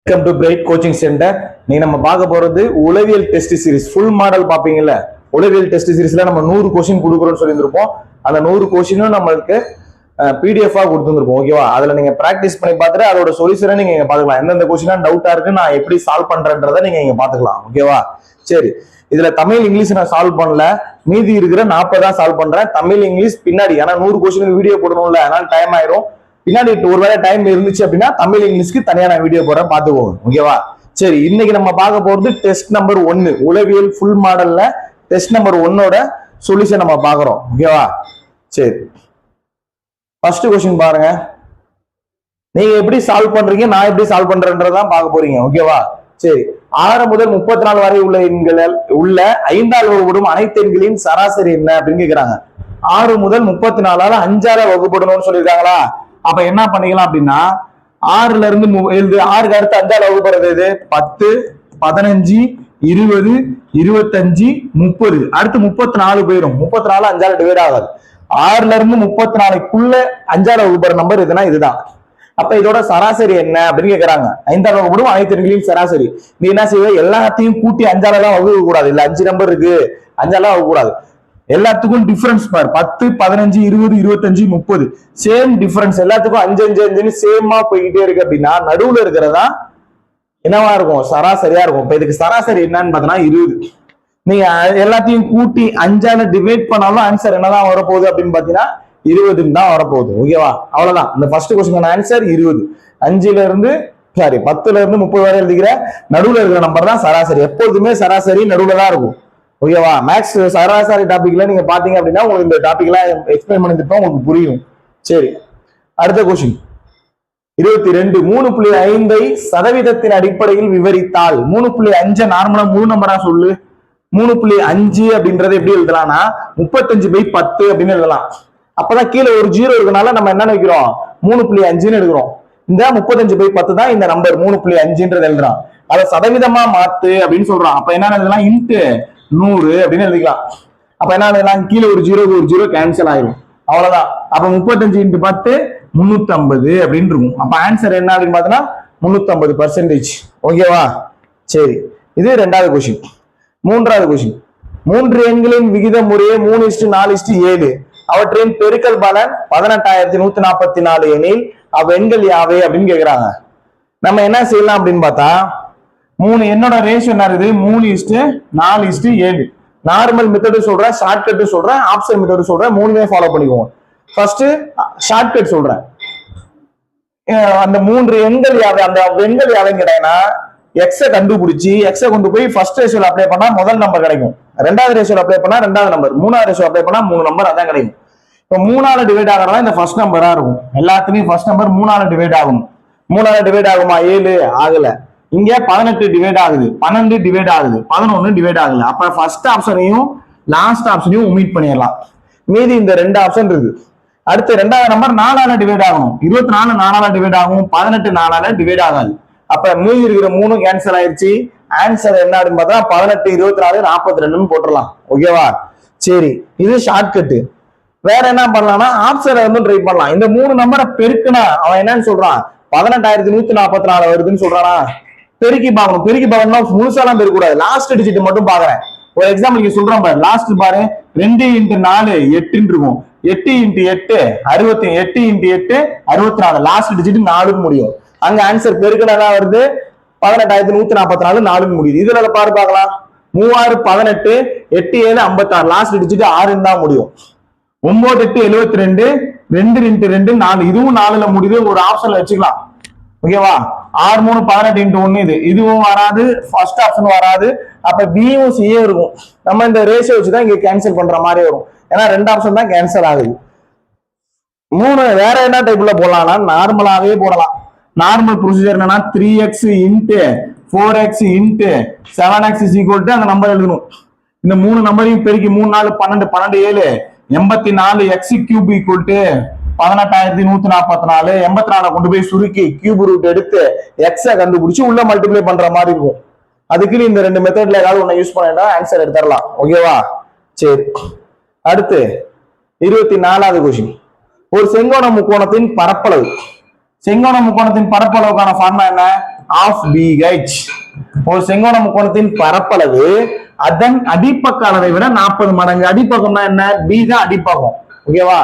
Welcome to bright coaching centre. நீ நம்ம பார்க்க போறது உளவியல் டெஸ்ட் சீரிஸ் ஃபுல் மாடல் பாப்பீங்கல்ல. உளவியல் டெஸ்ட் சீரிஸ்ல நம்ம 100 கொஸ்டின் கொடுக்குறோம்னு சொல்லியிருந்திருப்போம். அந்த 100 கொஸ்டினும் நம்மளுக்கு பிடிஎஃப் கொடுத்துருப்போம். ஓகேவா? அதுல நீங்க பிராக்டிஸ் பண்ணி பார்த்துட்டு அதோட சொல்யூஷனை நீங்க இங்க பாத்துக்கலாம். எந்தெந்த கொஸ்டினா டவுட்டா இருக்கு நான் எப்படி சால்வ் பண்றேன்றதை நீங்க இங்க பாத்துக்கலாம். ஓகேவா? சரி, இதுல தமிழ் இங்கிலீஷ் நான் சால்வ் பண்ணல, மீதி இருக்கிற 40 தான் சால்வ் பண்றேன். தமிழ் இங்கிலீஷ் பின்னாடி, ஏன்னா 100 கொஸ்டின் வீடியோ போடணும்ல, அதனால டைம் ஆயிரும். பின்னாடி ஒருவேளை டைம் இருந்துச்சு அப்படின்னா தமிழ் இங்கிலீஷ்க்கு தனியா நான் வீடியோ போறேன், பாத்துக்கோங்க. ஓகேவா? சரி, இன்னைக்கு நம்ம பார்க்க போறது டெஸ்ட் நம்பர் 1 உளவியல் ஃபுல் மாடல்ல டெஸ்ட் நம்பர் 1ஓட சொல்யூஷன் நம்ம பாக்குறோம். ஓகேவா? சரி, ஃபர்ஸ்ட் கொஸ்டின் பாருங்க. நீங்க எப்படி சால்வ் பண்றீங்க, நான் எப்படி சால்வ் பண்றேன்றதான் பார்க்க போறீங்க. ஓகேவா? சரி, 6 முதல் 34 வரை உள்ள எண்களில் உள்ள 5ஆல் வகுப்படும் அனைத்து எண்களின் சராசரி என்ன அப்படின்னு கேக்குறாங்க. 6 முதல் 34 5ஆல வகுப்படணும்னு சொல்லியிருக்காங்களா? அப்ப என்ன பண்ணிக்கலாம் அப்படின்னா, 6ல இருந்து 6க்கு அடுத்து 5ஆல வகுப்படுறது எது? 10, 15, 20, 25, 30. அடுத்து 34 போயிடும். 34 5ஆல டிவைட் ஆகாது. 6ல இருந்து 34க்குள்ள 5ஆல வகுப்படுற நம்பர் எதுனா இதுதான். அப்ப இதோட சராசரி என்ன அப்படின்னு கேக்குறாங்க. 5ஆல வகுப்படும் அனைத்து எண்களின் சராசரி. நீ என்ன செய்வ? எல்லாத்தையும் கூட்டி 5ஆல தான் வகுக்க கூடாது. இல்ல 5 நம்பர் இருக்கு, 5ஆல வகுக்க கூடாது. எல்லாத்துக்கும் டிஃபரன்ஸ் பாரு. 10, 15, 20, 25, 30 சேம் டிஃபரன்ஸ். எல்லாத்துக்கும் 5 5 5 சேமா போய்கிட்டே இருக்கு அப்படின்னா நடுவுல இருக்கிறதா என்னவா இருக்கும்? சராசரியா இருக்கும். இப்ப இதுக்கு சராசரி என்னன்னு பார்த்தோம்னா 20. நீங்க எல்லாத்தையும் கூட்டி 5ஆல டிவைட் பண்ணாலும் ஆன்சர் என்னதான் வரப்போகுது அப்படின்னு பாத்தீங்கன்னா 20 தான் வரப்போகுது. ஓகேவா? அவ்வளவுதான். இந்த ஃபர்ஸ்ட் கொஸ்டின் ஆன்சர் 20. 10ல இருந்து 30 வரை எழுதிக்கிற நடுவுல இருக்கிற நம்பர் தான் சராசரி. எப்போதுமே சராசரி நடுவுல தான் இருக்கும். ஓகேவா? மேக்ஸ் சராசரி டாபிக்ல நீங்க பாத்தீங்க அப்படின்னா உங்களுக்கு இந்த டாபிக் எல்லாம் எக்ஸ்பிளைன் பண்ணிருப்போம், உங்களுக்கு புரியும். சரி, அடுத்த கொஸ்டின் 22. 3.5 சதவீதத்தின் அடிப்படையில் விவரித்தால். 3.5 நார்மலா முழு நம்பரா சொல்லு. 3.5 அப்படின்றது எப்படி எழுதலாம்னா 35/10 அப்படின்னு எழுதலாம். அப்பதான் கீழே ஒரு 0 இருக்கனால நம்ம என்ன வைக்கிறோம்? 3.5ன்னு எடுக்கிறோம். இந்த 35/10 தான் இந்த நம்பர் 3.5ன்றது எழுதுறான். அதை சதவீதமா மாத்து அப்படின்னு சொல்றான். அப்ப என்ன எழுதலாம்? இன்ட்டு 100 அப்படின்னு எழுதிக்கலாம். அப்ப என்ன எழுதலாம்? கீழே ஒரு 0 கேன்சல் ஆயிடும். அவ்வளவுதான். அப்ப 35 × 10 350 அப்படின்னு இருக்கும். அப்ப ஆன்சர் என்ன அப்படின்னு பார்த்தோம்னா 350%. ஓகேவா? சரி, இது ரெண்டாவது கொஸ்டின். மூன்றாவது கொஸ்டின். 3 எண்களின் விகித முறையே 3:4:7. அவற்றின் பெருக்கல் பலன் 18,144 எனில் அவ்வெண்கள் யாவை அப்படின்னு கேக்குறாங்க. நம்ம என்ன செய்யலாம் அப்படின்னு பார்த்தா, 3 என்னோட ரேஷியோ என்ன இருக்குது? 3:4:7. நார்மல் மெத்தடு சொல்றேன், ஷார்ட்கட் சொல்றேன், ஆப்ஷன் மெத்தடு சொல்றேன். 3மே ஃபாலோ பண்ணிக்குவோம். ஃபர்ஸ்ட் ஷார்ட்கட் சொல்றேன். அந்த 3 எண்கள் யாவை, அந்த எண்கள் யாவைன்னு கேட்டீங்கன்னா எக்ஸ கண்டுபிடிச்சி எக்ஸ கொண்டு போய் ஃபர்ஸ்ட் ரேஷியோல அப்ளை பண்ணா முதல் நம்பர் கிடைக்கும். ரெண்டாவது ரேஷியோல அப்ளை பண்ணா ரெண்டாவது நம்பர், மூணாவது ரேஷியோ அப்ளை பண்ணா 3 நம்பர், அதான் கிடைக்கும். இப்போ 3ஆல டிவைட் ஆகிறதா இந்த ஃபர்ஸ்ட் நம்பரா இருக்கும். எல்லாத்துலயும் ஃபர்ஸ்ட் நம்பர் 3ஆல டிவைட் ஆகும். 3ஆல டிவைட் ஆகுமா? 7 ஆகல. இங்க 18 டிவைட் ஆகுது, 12 டிவைட் ஆகுது, 11 டிவைட் ஆகல. அப்ப ஃபர்ஸ்ட் ஆப்ஷனையும் லாஸ்ட் ஆப்ஷனையும் ஒமிட் பண்ணிடலாம். மீதி இந்த 2 ஆப்ஷன் இருக்கு. அடுத்து ரெண்டாவது நம்பர் 4ஆல டிவைட் ஆகணும். 24 4ஆல டிவைட் ஆகும், 18 4ஆல டிவைட் ஆகாது. அப்ப மீதி இருக்கிற 3 கேன்சல் ஆயிடுச்சு. ஆன்சர் என்ன அப்படின்னு பார்த்தா 18, 24, 42 போட்டுடலாம். ஓகேவா? சரி, இது ஷார்ட்கட். வேற என்ன பண்ணலாம்னா ஆப்ஷனை வந்து ட்ரை பண்ணலாம். இந்த 3 நம்பரை பெருக்குனா அவன் என்னன்னு சொல்றான்? 18,144 வருதுன்னு சொல்றானா? பெருக்கி பார்க்கணும். பெருக்கி பார்க்கணும்னா முழுசாலாம் பெருக்கூடாது, லாஸ்ட் டிஜிட் மட்டும் பாக்குறேன். ஒரு எக்ஸாம்பிள் நீங்க சொல்றேன் பாரு. லாஸ்ட் பாரு, 2 × 4 8 இருக்கும். 8 × 8 68, 8 × 8 64. லாஸ்ட் டிஜிட் 4ன்னு முடியும். அங்க ஆன்சர் பெருக்கதான் வருது. 18,144 4ன்னு முடியுது. இதுல பாரு பார்க்கலாம். 3 6 18, 8 7 56. லாஸ்ட் டிஜிட் 6ன்னு தான் முடியும். 9 8 72, 2 × 2 4. இதுவும் 4ல முடியுது. ஒரு ஆப்ஷன்ல வச்சுக்கலாம். ஓகேவா? 6 3 18 × 1 இதுவும் வராது, ஃபர்ஸ்ட் ஆப்ஷன் வராது. அப்ப பியும் சியும் இருக்கும். நம்ம இந்த ரேஷியோ வச்சுதான் இங்க கேன்சல் பண்ற மாதிரி வரும். ஏன்னா 2 ஆப்ஷன் தான் கேன்சல் ஆகுது. 3 வேற என்ன டைப்ல போடலாம்னா நார்மலாவே போடலாம். நார்மல் ப்ரொசீஜர் என்னன்னா 3x × 4x × 7x = அந்த நம்பர் எழுதணும். இந்த 3 நம்பரையும் பெருக்கி 3 4 12 12 7 84. x³ = 18,144. 84 கொண்டு போய் சுருக்கி கியூப் ரூட் எடுத்து எக்ஸ கண்டுபிடிச்சு உள்ள மல்டிப்ளை பண்ற மாதிரி இருக்கும். அதுக்கு இந்த 2 மெத்தட்ல ஏதாவது ஒண்ணு யூஸ் பண்ணிட்டா ஆன்சர் எடுத்துடலாம். ஓகேவா? சரி, அடுத்து 24வது கொஸ்டின். ஒரு செங்கோண முக்கோணத்தின் பரப்பளவு. செங்கோண முக்கோணத்தின் பரப்பளவுக்கான ஃபார்முலா என்ன? Half BH. ஒரு செங்கோண முக்கோணத்தின் பரப்பளவு அதன் அடிப்பக்க அளவை விட 40 மடங்கு. அடிப்பக்கம்னா என்ன? பி தான் அடிப்பக்கம். ஓகேவா?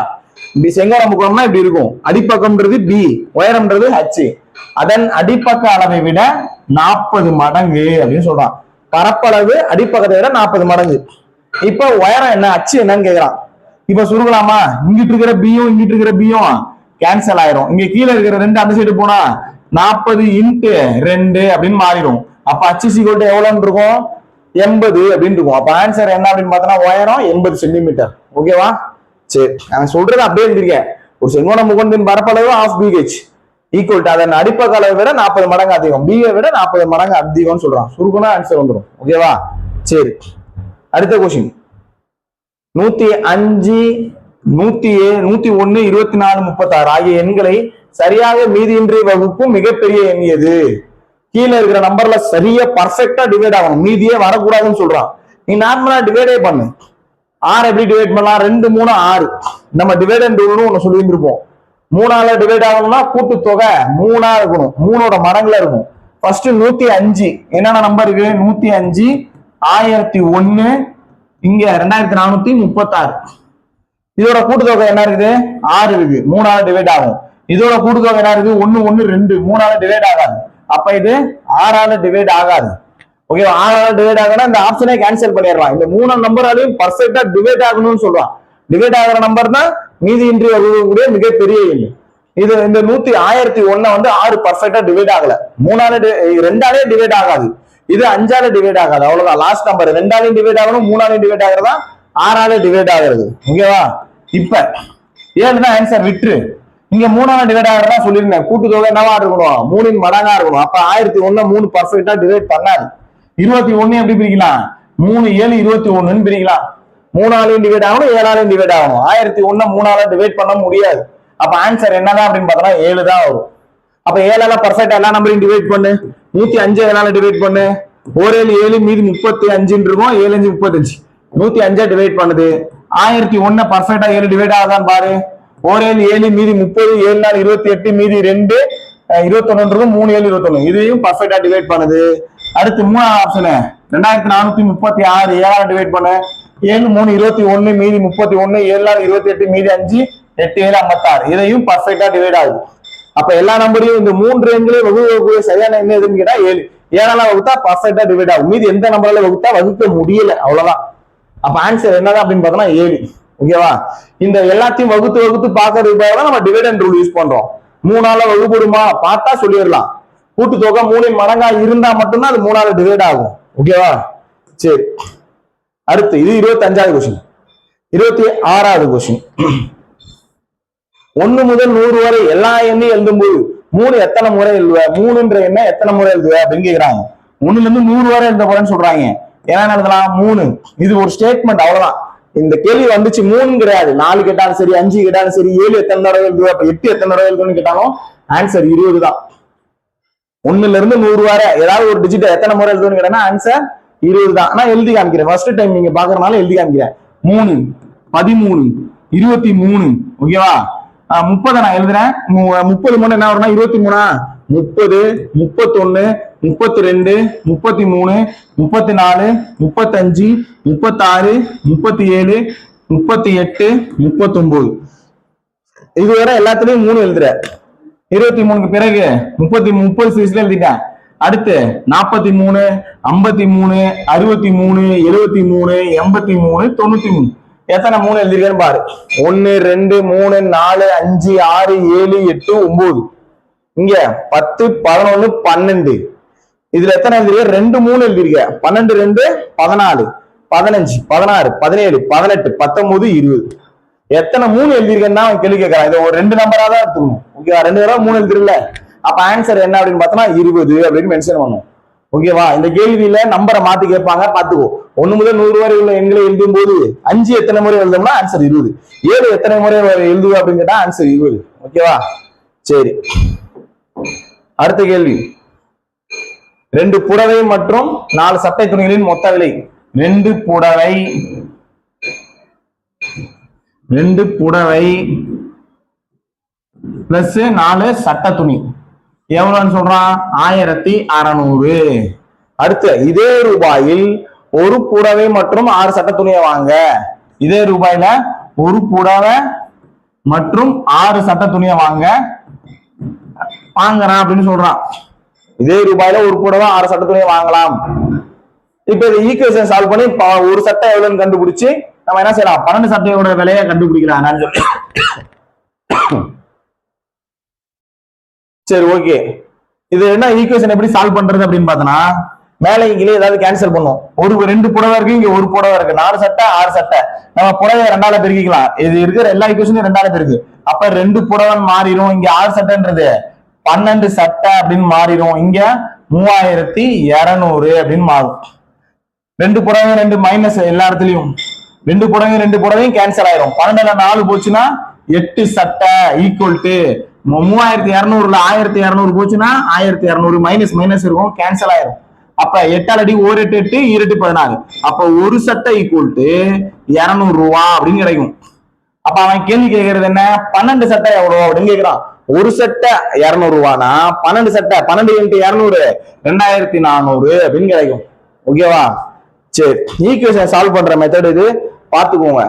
செங்கோண முக்கோணம்னா இப்படி இருக்கும். அடிப்பக்கம்ன்றது பி, உயரம்ன்றது H. அதன் அடிப்பக்க அளவை விட 40 மடங்கு அப்படின்னு சொல்றான். பரப்பளவு அடிப்பக்கத்தை விட 40 மடங்கு. இப்ப உயரம் என்ன, அச்சு என்னன்னு கேக்குறான். இப்ப சுருக்கலாமா? இங்கிட்டு இருக்கிற பியும் இங்கிட்டு இருக்கிற பியும் கேன்சல் ஆயிரும். இங்க கீழே இருக்கிற 2 அந்த சைடு போனா 40 × 2 அப்படின்னு மாறிடும். அப்ப அச்சு சீக்கிரம் எவ்வளவுன்னு இருக்கும்? 80 அப்படின்னு இருக்கும். அப்ப ஆன்சர் என்ன அப்படின்னு பார்த்தோம்னா உயரம் 80 சென்டிமீட்டர். ஓகேவா? சரி, நான் சொல்றது அப்படியே எழுதிருக்கேன். ஒரு செங்கோண முக்கோணத்தின் பரப்பளவு ஆஃப் BH ஈக்குவல் டு அதன் அடிப்பக்க அளவை விட 40 மடங்கு அதிகம். பியை விட 40 மடங்கு அதிகம்னு சொல்றான். சுருக்கமா ஆன்சர் வந்துடும். ஓகேவா? சரி, அடுத்த கொஸ்டின். 105, 107, 101, 24, 36 ஆகிய எண்களை சரியாக மீதியின்றி வகுப்பும் மிகப்பெரிய எண் எது? கீழே இருக்கிற நம்பர்ல சரியா பர்ஃபெக்டா டிவைட் ஆகணும், மீதியே வரக்கூடாதுன்னு சொல்றான். நீ நார்மலா டிவைடே பண்ணு. 6 எப்படி டிவைட் பண்ணலாம்? 2, 3, 6. நம்ம டிவைட் ரூல்னு ஒண்ணு சொல்லி இருந்திருப்போம். 3ஆல டிவைட் ஆகணும்னா கூட்டுத்தொகை 3ஆ இருக்கணும், 3ஓட மடங்குல இருக்கும். ஃபர்ஸ்ட் 105 என்னென்ன நம்பர் இருக்கு? 105, 1001, இங்க 2436. இதோட கூட்டுத்தொகை என்ன இருக்குது? 6 இருக்கு, 3ஆல டிவைட் ஆகும். இதோட கூட்டுத்தொகை என்ன இருக்கு? 1, 1, 2, 3ஆல டிவைட் ஆகாது. அப்ப இது 6ஆல டிவைட் ஆகாது. ஓகே, 6ஆல டிவைட் ஆகணும்னா இந்த ஆப்ஷனே கேன்சல் பண்ணிடலாம். இந்த 3 நம்பராலையும் பர்ஃபெக்டா டிவைட் ஆகணும்னு சொல்றான். டிவைட் ஆகிற நம்பர் தான் மீதியின்றி வகுக்கக்கூடிய மிகப்பெரிய எண். இது இந்த 1001 வந்து 6 பர்ஃபெக்டா டிவைட் ஆகல. 2ஆலே டிவைட் ஆகாது. இது 5ஆல டிவைட் ஆகாது. அவ்வளவுதான். லாஸ்ட் நம்பர் 2ஆலையும் டிவைட் ஆகணும், 3ஆலையும் டிவைட் ஆகிறதா 6ஆல டிவைட் ஆகிறது. ஓகேவா? இப்ப 7 தான் ஆன்சர். விட்டுரு. இங்க 3ஆல டிவைட் ஆகிறதா சொல்லியிருந்தேன். கூட்டுத்தொகை என்னவா இருக்கணும்? 3இன் மடங்கா இருக்கணும். அப்ப 1001 3 பர்ஃபெக்டா டிவைட் பண்ணாது. 21 எப்படி பிரிக்கலாம்? 3, 7, 21 பிரிக்கலாம். 3ஆலையும் டிவைட் ஆகணும், 7ஆலையும் டிவைட் ஆகணும். 1001 3ஆல டிவைட் பண்ண முடியாது. அப்ப ஆன்சர் என்னதான் அப்படின்னு பார்த்தோம்னா 7 தான் வரும். அப்ப 7ஆல பர்ஃபெக்டா எல்லா நம்பரையும் டிவைட் பண்ணு. 105 7ஆல டிவைட் பண்ணு. 1 7 7 மீதி 35 இருக்கும். 7 5 35. 105 டிவைட் பண்ணுது. 1001 பர்ஃபெக்டா 7 டிவைட் ஆகுதான்னு பாரு. 1 7 7 மீதி 30, 7 4 28 மீதி 2 21 இருக்கும். 3 7 21. இதையும் பர்ஃபெக்டா டிவைட் பண்ணுது. அடுத்து 3ஆவது ஆப்ஷன் 2436 7ஆல டிவைட் பண்ணு. 7 3 21 மீதி 31, 7 4 28 மீதி 5, 8 7 56. இதையும் பர்ஃபெக்டா டிவைட் ஆகுது. அப்ப எல்லா நம்பரையும் இந்த 3 எண்களையும் வகுக்கக்கூடிய சரியான எண் எதுன்னு கேட்டா 7. 7ஆல வகுத்தா பர்ஃபெக்டா டிவைட் ஆகும். மீதி எந்த நம்பரால வகுத்தா வகுக்க முடியல, அவ்வளவுதான். அப்ப ஆன்சர் என்னதான் அப்படின்னு பார்த்தோம்னா 7. ஓகேவா? இந்த எல்லாத்தையும் வகுத்து வகுத்து பாக்குறதுக்காக நம்ம டிவைட் ரூல் யூஸ் பண்றோம். 3ஆல வகுப்படுமா பார்த்தா சொல்லிடலாம். கூட்டுத்தொகை 3இன் மடங்கா இருந்தா மட்டும்தான் அது 3ஆல டிவைட் ஆகும். ஓகேவா? சரி, அடுத்து இது 25வது கொஸ்டின். 26வது கொஸ்டின். 1 முதல் 100 வரை எல்லா எண்ணையும் எழுதும்போது 3 எத்தனை முறை எழுதுவ? 3ன்ற எண்ணை எத்தனை முறை எழுதுவ அப்படின்னு கேக்குறாங்க. 1ல இருந்து 100 வரை எழுத போறேன்னு சொல்றாங்க. என்ன எழுதலாம்? 3. இது ஒரு ஸ்டேட்மெண்ட், அவ்வளவுதான். இந்த கேள்வி வந்துச்சு 3 கிடையாது. 4 கேட்டாலும் சரி, 5 கேட்டாலும் சரி, 7 எத்தனை தடவை எழுதுவ, 8 எத்தனை தடவை எழுதுன்னு கேட்டாலும் ஆன்சர் 20 தான். 1ல இருந்து 100 வரை ஏதாவது ஒரு டிஜிட் எத்தனை முறை எழுதுன்னு கேட்டா ஆன்சர் 20 தான். ஆனா எழுதி காமிக்கிறேன். ஃபர்ஸ்ட் டைம் நீங்க பாக்குறதுனால எழுதி காமிக்கிறேன். 3, 13, 23. ஓகேவா? 30 நான் எழுதுறேன். 30 முறை என்ன வரும்னா 23, 30, 31, 32, 33, 34, 35, 36, 37, 38, 39. இதுவரை எல்லாத்துலயும் 3 எழுதுற. 23க்கு பிறகு 30 சீரீஸ்ல எழுதிட்டேன். அடுத்து 43, 53, 63, 73, 83, 93. எத்தனை 3 எழுதிருக்கேன்னு பாரு. 1 2 3 4 5 6 7 8 9. இங்க 10 11 12. இதுல எத்தனை எழுதிருக்க? 2 3 எழுதிருக்க. 12 2 14, 15 16, 17, 18, 19, 20. எத்தனை 3 எழுதிருக்கேன்னா கேள்வி கேட்கறான். இது ஒரு 2 நம்பரா தான் எடுத்துக்கணும். ஓகேவா? 2 தடவை 3 எழுதிருல. அப்ப ஆன்சர் என்ன அப்படின்னு பார்த்தோம்னா 20 அப்படின்னு மென்ஷன் பண்ணும். ஓகேவா? இந்த கேள்வியில நம்பரை மாத்தி கேட்பாங்க, பாத்துக்கோ. 1 முதல் 100 வரை உள்ள எண்களை எழுதும் போது 5 எத்தனை முறை எழுதோம்னா ஆன்சர் 20. 7 எத்தனை முறை எழுதுவ அப்படின்னு கேட்டா ஆன்சர் 20. ஓகேவா? சரி, அடுத்த கேள்வி. 2 புடவை மற்றும் 4 சட்டை துணிகளின் மொத்த விலை. 2 புடவை பிளஸ் 4 சட்டை துணி. எவ்வளவுன்னு சொல்றான்? 1600. அடுத்து இதே ரூபாயில் ஒரு புடவை மற்றும் 6 சட்ட துணியை வாங்க. இதே ரூபாயில ஒரு புடவை மற்றும் 6 சட்ட துணியை வாங்குறான் அப்படின்னு சொல்றான். இதே ரூபாயில ஒரு புடவை 6 சட்ட துணியை வாங்கலாம். இப்ப இந்த ஈக்குவேஷன் சால்வ் பண்ணி ஒரு சட்டை எவ்வளவுன்னு கண்டுபிடிச்சு நம்ம என்ன செய்யலாம்? 12 சட்டையோட விலையை கண்டுபிடிக்கலாம். சரி, ஓகே. இது என்ன ஈக்குவேஷன் எப்படி சால்வ் பண்றது அப்படின்னு பார்த்தோம்னா, மேலே கீழே ஏதாவது கேன்சல் பண்ணும். ஒரு 2 புடவை இருக்கு, இங்க ஒரு புடவை இருக்கு, 4 சட்டை 6 சட்டை. நம்ம புடவை 2ஆல பெருக்கிக்கலாம். இது இருக்கிற எல்லா ஈக்குவேஷனும் 2ஆல பெருக்கு. அப்ப 2 புடவை மாறிடும். இங்க 6 சட்டைன்றது 12 சட்டை அப்படின்னு மாறிடும். இங்க 3200 அப்படின்னு மாறும். 2 புடவை 2 மைனஸ் எல்லா இடத்துலயும். 2 புடவை 2 புடவையும் கேன்சல் ஆயிரும். 12ல 4 போச்சுன்னா 8 சட்டை ஈக்குவல் டு 3200ல 1200 போச்சுன்னா 1200 மைனஸ் மைனஸ் இருக்கும், கேன்சல் ஆயிரும். அப்ப 8 அடி 1 8 8 2 16. அப்ப ஒரு சட்டை ஈக்குவல் டு 200 ரூபா அப்படின்னு கிடைக்கும். அப்ப அவன் கேள்வி கேட்கறது என்ன? 12 சட்டை எவ்வளவு அப்படின்னு கேட்கிறான். ஒரு சட்டை 200 ரூபானா 12 சட்டை 12 × 200 2400 அப்படின்னு கிடைக்கும். ஓகேவா? சரி, ஈக்குவேஷன் சால்வ் பண்ற மெத்தட் இது, பாத்துக்கோங்க.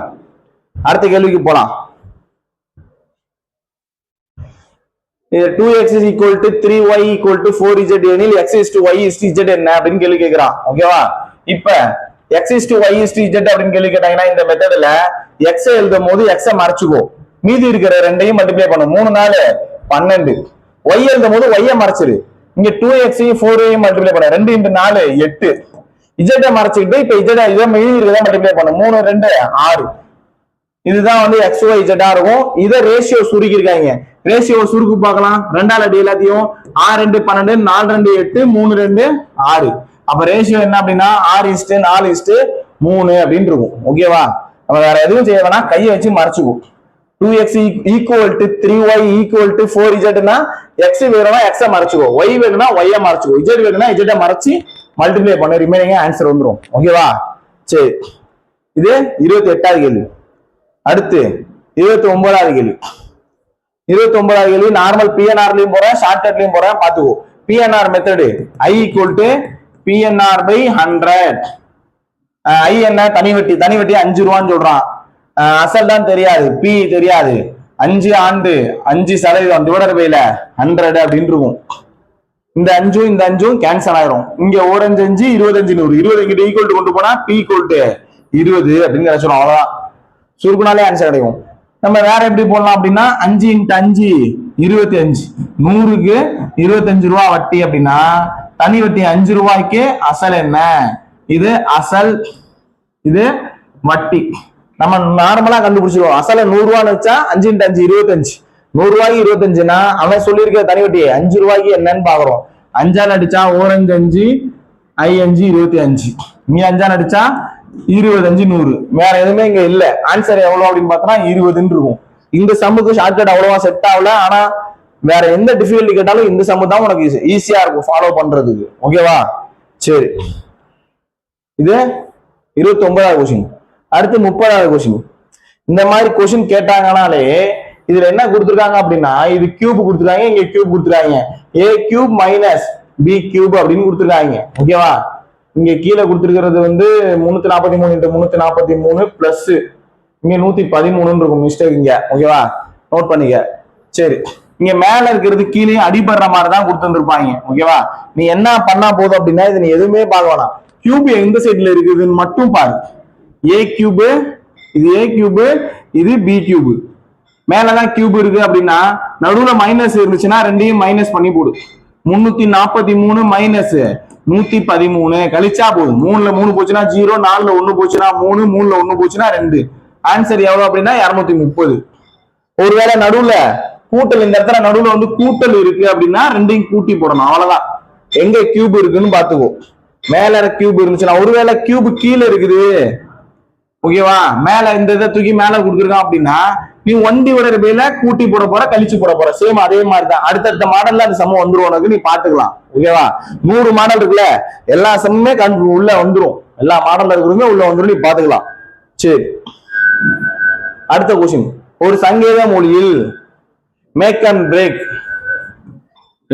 அடுத்த கேள்விக்கு போலாம். 2x is equal to 3y equal to 4z எனில் x is to y is to z என்ன அப்படின்னு கேள்வி கேட்கிறான். ஓகேவா? இப்ப x is to y is to z அப்படின்னு கேள்வி கேட்டாங்கன்னா இந்த மெத்தட்ல x எழுதும் போது x மறைச்சுக்கோ, மீதி இருக்கிற ரெண்டையும் மல்டிப்ளை பண்ணும். 3 4 12. y எழுதும் போது y மறைச்சிரு. இங்க 2x 4y மல்டிப்ளை பண்ண 2 × 4 8. z மறைச்சிட்டு இப்ப z இதை மீதி இருக்கிறத மல்டிப்ளை பண்ணும். 3 2 6. இதுதான் வந்து x y z இருக்கும். இதை ரேஷியோ சுருக்கி இருக்காங்க. ரேஷியோ சுருக்கு பார்க்கலாம். 2ஆல அடி எல்லாத்தையும் 6 2 12 4 2 8 3 2 6. அப்ப ரேஷியோ என்ன அப்படின்னா 6:4:3 அப்படின்னு இருக்கும். ஓகேவா? நம்ம வேற எதுவும் செய்ய வேணா, கையை வச்சு மறைச்சுக்கும். 2x equal to 3y equal to 4z னா x வேணும்னா x மறைச்சுக்கோ, y வேணும்னா y மறைச்சுக்கோ, z வேணும்னா z மறைச்சு மல்டிப்ளை பண்ண, ரிமைனிங் ஆன்சர் வந்துடும். ஓகேவா? சரி, இது 28வது கேள்வி. அடுத்து 29வது கேள்வி. 29வது கேள்வி நார்மல் PNR-லயும் போறேன், ஷார்ட்கட்லயும் போறேன், பாத்துக்கோ. PNR method I equal to PNR/100. I என்ன? தனி வட்டி. தனி வட்டி 5 ரூபான்னு சொல்றான். அசல் தான் தெரியாது, P தெரியாது. 5 ஆண்டு 5% டிவைடட் பை 100 அப்படின்னு இருக்கும். இந்த 5ம் இந்த 5ம் கேன்சல் ஆயிரும். இங்க 1 5 5 25 100. 20 இங்கிட்ட ஈக்குவல் டு கொண்டு போனா P equal to 20 அப்படின்னு கிடைச்சிடும். அவ்வளவுதான், சுருக்குனாலே ஆன்சர் கிடைக்கும். நம்ம வேற எப்படி போடலாம் அப்படின்னா 5 × 5 25. 100க்கு 25 ரூபா வட்டி அப்படின்னா தனி வட்டி 5 ரூபாய்க்கு அசல் என்ன? இது அசல், இது வட்டி. நம்ம நார்மலா கண்டுபிடிச்சிருவோம். அசல 100 ரூபான்னு வச்சா 5 × 5 25. 100 ரூபாய்க்கு 25னா அவன் சொல்லியிருக்க தனி வட்டி 5 ரூபாய்க்கு என்னன்னு பாக்குறோம். 5ஆல் அடிச்சா 1 5 5 I 5 25. நீ 5ஆல் அடிச்சா 25 100. வேற எதுவுமே இங்க இல்ல. ஆன்சர் எவ்வளவு அப்படின்னு பார்த்தோம்னா 20ன்னு இருக்கும். இந்த சம்முக்கு ஷார்ட்கட் அவ்வளவா செட் ஆகல. ஆனா வேற எந்த டிஃபிகல்ட்டி கேட்டாலும் இந்த சம்மு தான் உனக்கு ஈஸியா இருக்கும் ஃபாலோ பண்றதுக்கு. ஓகேவா? சரி, இது 29வது கொஸ்டின். அடுத்து 30வது கொஸ்டின். இந்த மாதிரி கொஸ்டின் கேட்டாங்கனாலே இதுல என்ன கொடுத்துருக்காங்க அப்படின்னா, இது கியூப் கொடுத்துருக்காங்க, இங்க கியூப் கொடுத்துருக்காங்க. a³ - b³ அப்படின்னு கொடுத்துருக்காங்க. ஓகேவா? இங்க கீழே கொடுத்துருக்கிறது வந்து 343 × 343 பிளஸ் இங்க 113 இருக்கும். மிஸ்டேக் இங்க. ஓகேவா? நோட் பண்ணிக்க. சரி, இங்க மேல இருக்கிறது கீழே அடிபடுற மாதிரி தான் கொடுத்துருப்பாங்க. ஓகேவா? நீ என்ன பண்ணா போதும் அப்படின்னா, இது நீ எதுவுமே பார்க்க வேணாம். கியூப் எந்த சைட்ல இருக்குதுன்னு மட்டும் பாரு. a³ இது a³, இது b³. மேலதான் கியூப் இருக்கு அப்படின்னா நடுவுல மைனஸ் இருந்துச்சுன்னா ரெண்டையும் மைனஸ் பண்ணி போடு. 343 மைனஸ் 113 கழிச்சா போதும். 3ல 3 போச்சுன்னா 0, 4ல 1 போச்சுன்னா 3, 3ல 1 போச்சுன்னா 2. ஆன்சர் எவ்வளவு அப்படின்னா 230. ஒருவேளை நடுவுல கூட்டல், இந்த இடத்துல நடுவுல வந்து கூட்டல் இருக்கு அப்படின்னா ரெண்டையும் கூட்டி போடணும். அவ்வளவுதான். எங்க கியூப் இருக்குன்னு பாத்துக்கோ. மேல கியூப் இருந்துச்சுன்னா, ஒருவேளை கியூப் கீழே இருக்குது, ஓகேவா, மேல இந்த இதை தூக்கி மேல கொடுத்துருக்கான் அப்படின்னா நீ 1/2 கூட்டி போட போற, கழிச்சு போட போற. சேம் அதே மாதிரி தான் அடுத்தடுத்த மாடல்ல அந்த சமம் வந்துரும் உனக்கு, நீ பாத்துக்கலாம். ஓகேவா? 100 மாடல் இருக்குல்ல, எல்லா சமமே உள்ள வந்துரும். எல்லா மாடல்ல இருக்கிறதுமே உள்ள வந்துரும், நீ பாத்துக்கலாம். சரி, அடுத்த கொஸ்டின். ஒரு சங்கேத மொழியில் மேக் அண்ட் பிரேக்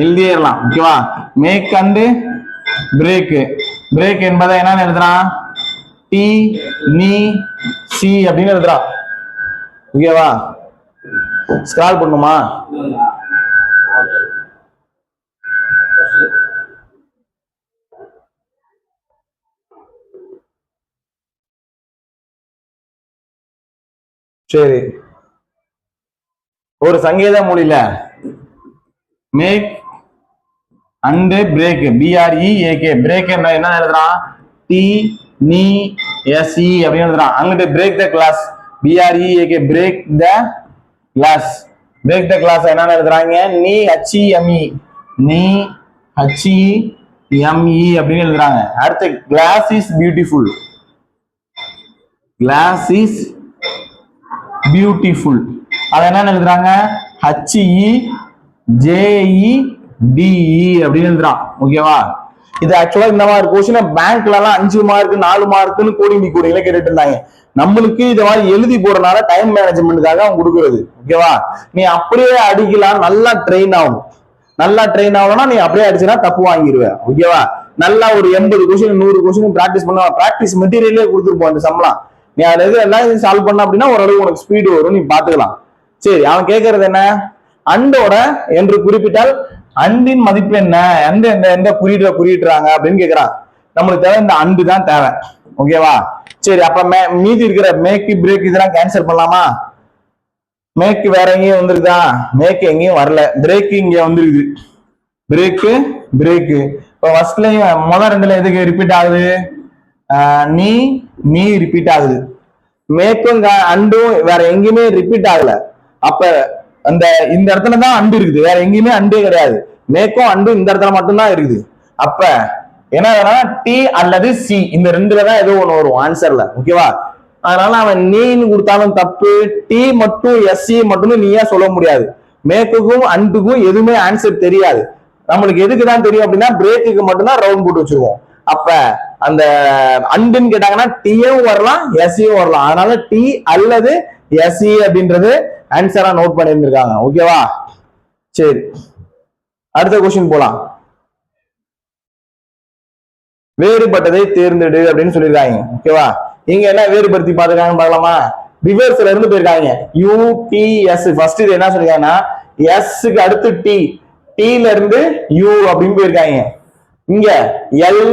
எழுதிடலாம். ஓகேவா? Make and break. பிரேக் என்பதை என்ன எழுதுறான்? டி நீ சி அப்படின்னு எழுதுறான். ஓகேவா? ஸ்க்ரால் பண்ணுமா? சரி, ஒரு சங்கீத மொழியில make and break, B R E A K, break என்ன எழுதுறான்? டி நீ எஸ்இ அப்படின்னு எழுதுறான். அங்கிட்டு break the glass, B R E A K, break the glass. Break the glass என்ன எழுதுறாங்க? நீ ஹச்இஎம்இ, நீ ஹச்இஎம்இ அப்படின்னு எழுதுறாங்க. அடுத்து glass is beautiful, glass is beautiful, அது என்ன எழுதுறாங்க? HEJEDE அப்படின்னு எழுதுறான். ஓகேவா? இது ஆக்சுவலா இந்த மாதிரி கொஸ்டின் பேங்க்ல எல்லாம் 5 மார்க் 4 மார்க்னு கோடிங் டிகோடிங்ல கேட்டுட்டு இருந்தாங்க. நம்மளுக்கு இந்த மாதிரி எழுதி போறதுனால டைம் மேனேஜ்மெண்ட்டுக்காக அவன் கொடுக்குறது. ஓகேவா? நீ அப்படியே அடிக்கலாம், நல்லா ட்ரெயின் ஆகும். நல்லா ட்ரெயின் ஆகணும்னா நீ அப்படியே அடிச்சுனா தப்பு வாங்கிடுவ. ஓகேவா? நல்லா ஒரு 80 கொஸ்டின் 100 கொஸ்டின் பிராக்டிஸ் பண்ண, பிராக்டிஸ் மெட்டீரியலே கொடுத்துருப்போம் அந்த சம்பளம். நீ அதுல எல்லாம் சால்வ் பண்ண அப்படின்னா ஓரளவு உனக்கு ஸ்பீடு வரும், நீ பாத்துக்கலாம். சரி, அவன் கேட்கறது என்ன? அண்டோட என்று குறிப்பிட்டால் அண்டின் மதிப்பு என்ன, எந்த எந்த எந்த குறியீடுல குறியிடுறாங்க அப்படின்னு கேட்கிறான். நம்மளுக்கு தேவை இந்த அண்டு தான் தேவை. ஓகேவா? சரி, அப்ப மீதி இருக்கிற மேக் பிரேக் இதெல்லாம் கேன்சல் பண்ணலாமா? மேக் வேற எங்கேயும் வந்துருதா? மேக் எங்கேயும் வரல. பிரேக் இங்க வந்துருக்குது. Break break. இப்போ ஃபர்ஸ்ட்லயும் முதல் ரெண்டுல எதுக்கு ரிப்பீட் ஆகுது? நீ நீ ரிப்பீட் ஆகுது. மேக்கும் அண்டும் வேற எங்கேயுமே ரிப்பீட் ஆகல. அப்ப அந்த இந்த இடத்துல தான் அண்டு இருக்குது, வேற எங்கேயுமே அண்டே கிடையாது. மேக்கும் அண்டும் இந்த இடத்துல மட்டும்தான் இருக்குது. அப்ப என்ன டி அல்லது சி, இந்த ரெண்டுல தான் ஏதோ ஒண்ணு வரும் ஆன்சர்ல. ஓகேவா? அதனால அவன் நீன்னு கொடுத்தாலும் தப்பு, டி மட்டும் எஸ்சி மட்டும் நீயா சொல்ல முடியாது. மேக்குக்கும் அண்டுக்கும் எதுவுமே ஆன்சர் தெரியாது. நம்மளுக்கு எதுக்கு தான் தெரியும் அப்படின்னா பிரேக்குக்கு மட்டும்தான் ரவுண்ட் போட்டு வச்சிருவோம். அப்ப அந்த அண்டுன்னு கேட்டாங்கன்னா டியும் வரலாம் எஸ்சியும் வரலாம். அதனால டி அல்லது எஸ்சி அப்படின்றது ஆன்சரா நோட் பண்ணியிருந்திருக்காங்க. ஓகேவா? சரி, அடுத்த கொஸ்டின் போலாம். வேறுபட்டதை தேர்ந்தெடு அப்படின்னு சொல்லியிருக்காங்க. ஓகேவா? இங்க என்ன வேறுபடுத்தி பார்த்துருக்காங்க பார்க்கலாமா? ரிவர்ஸ்ல இருந்து போயிருக்காங்க. யூபிஎஸ் ஃபர்ஸ்ட் இது என்ன சொல்லிருக்காங்கன்னா எஸ்க்கு அடுத்து டி, டில இருந்து யூ அப்படின்னு போயிருக்காங்க. இங்க எல்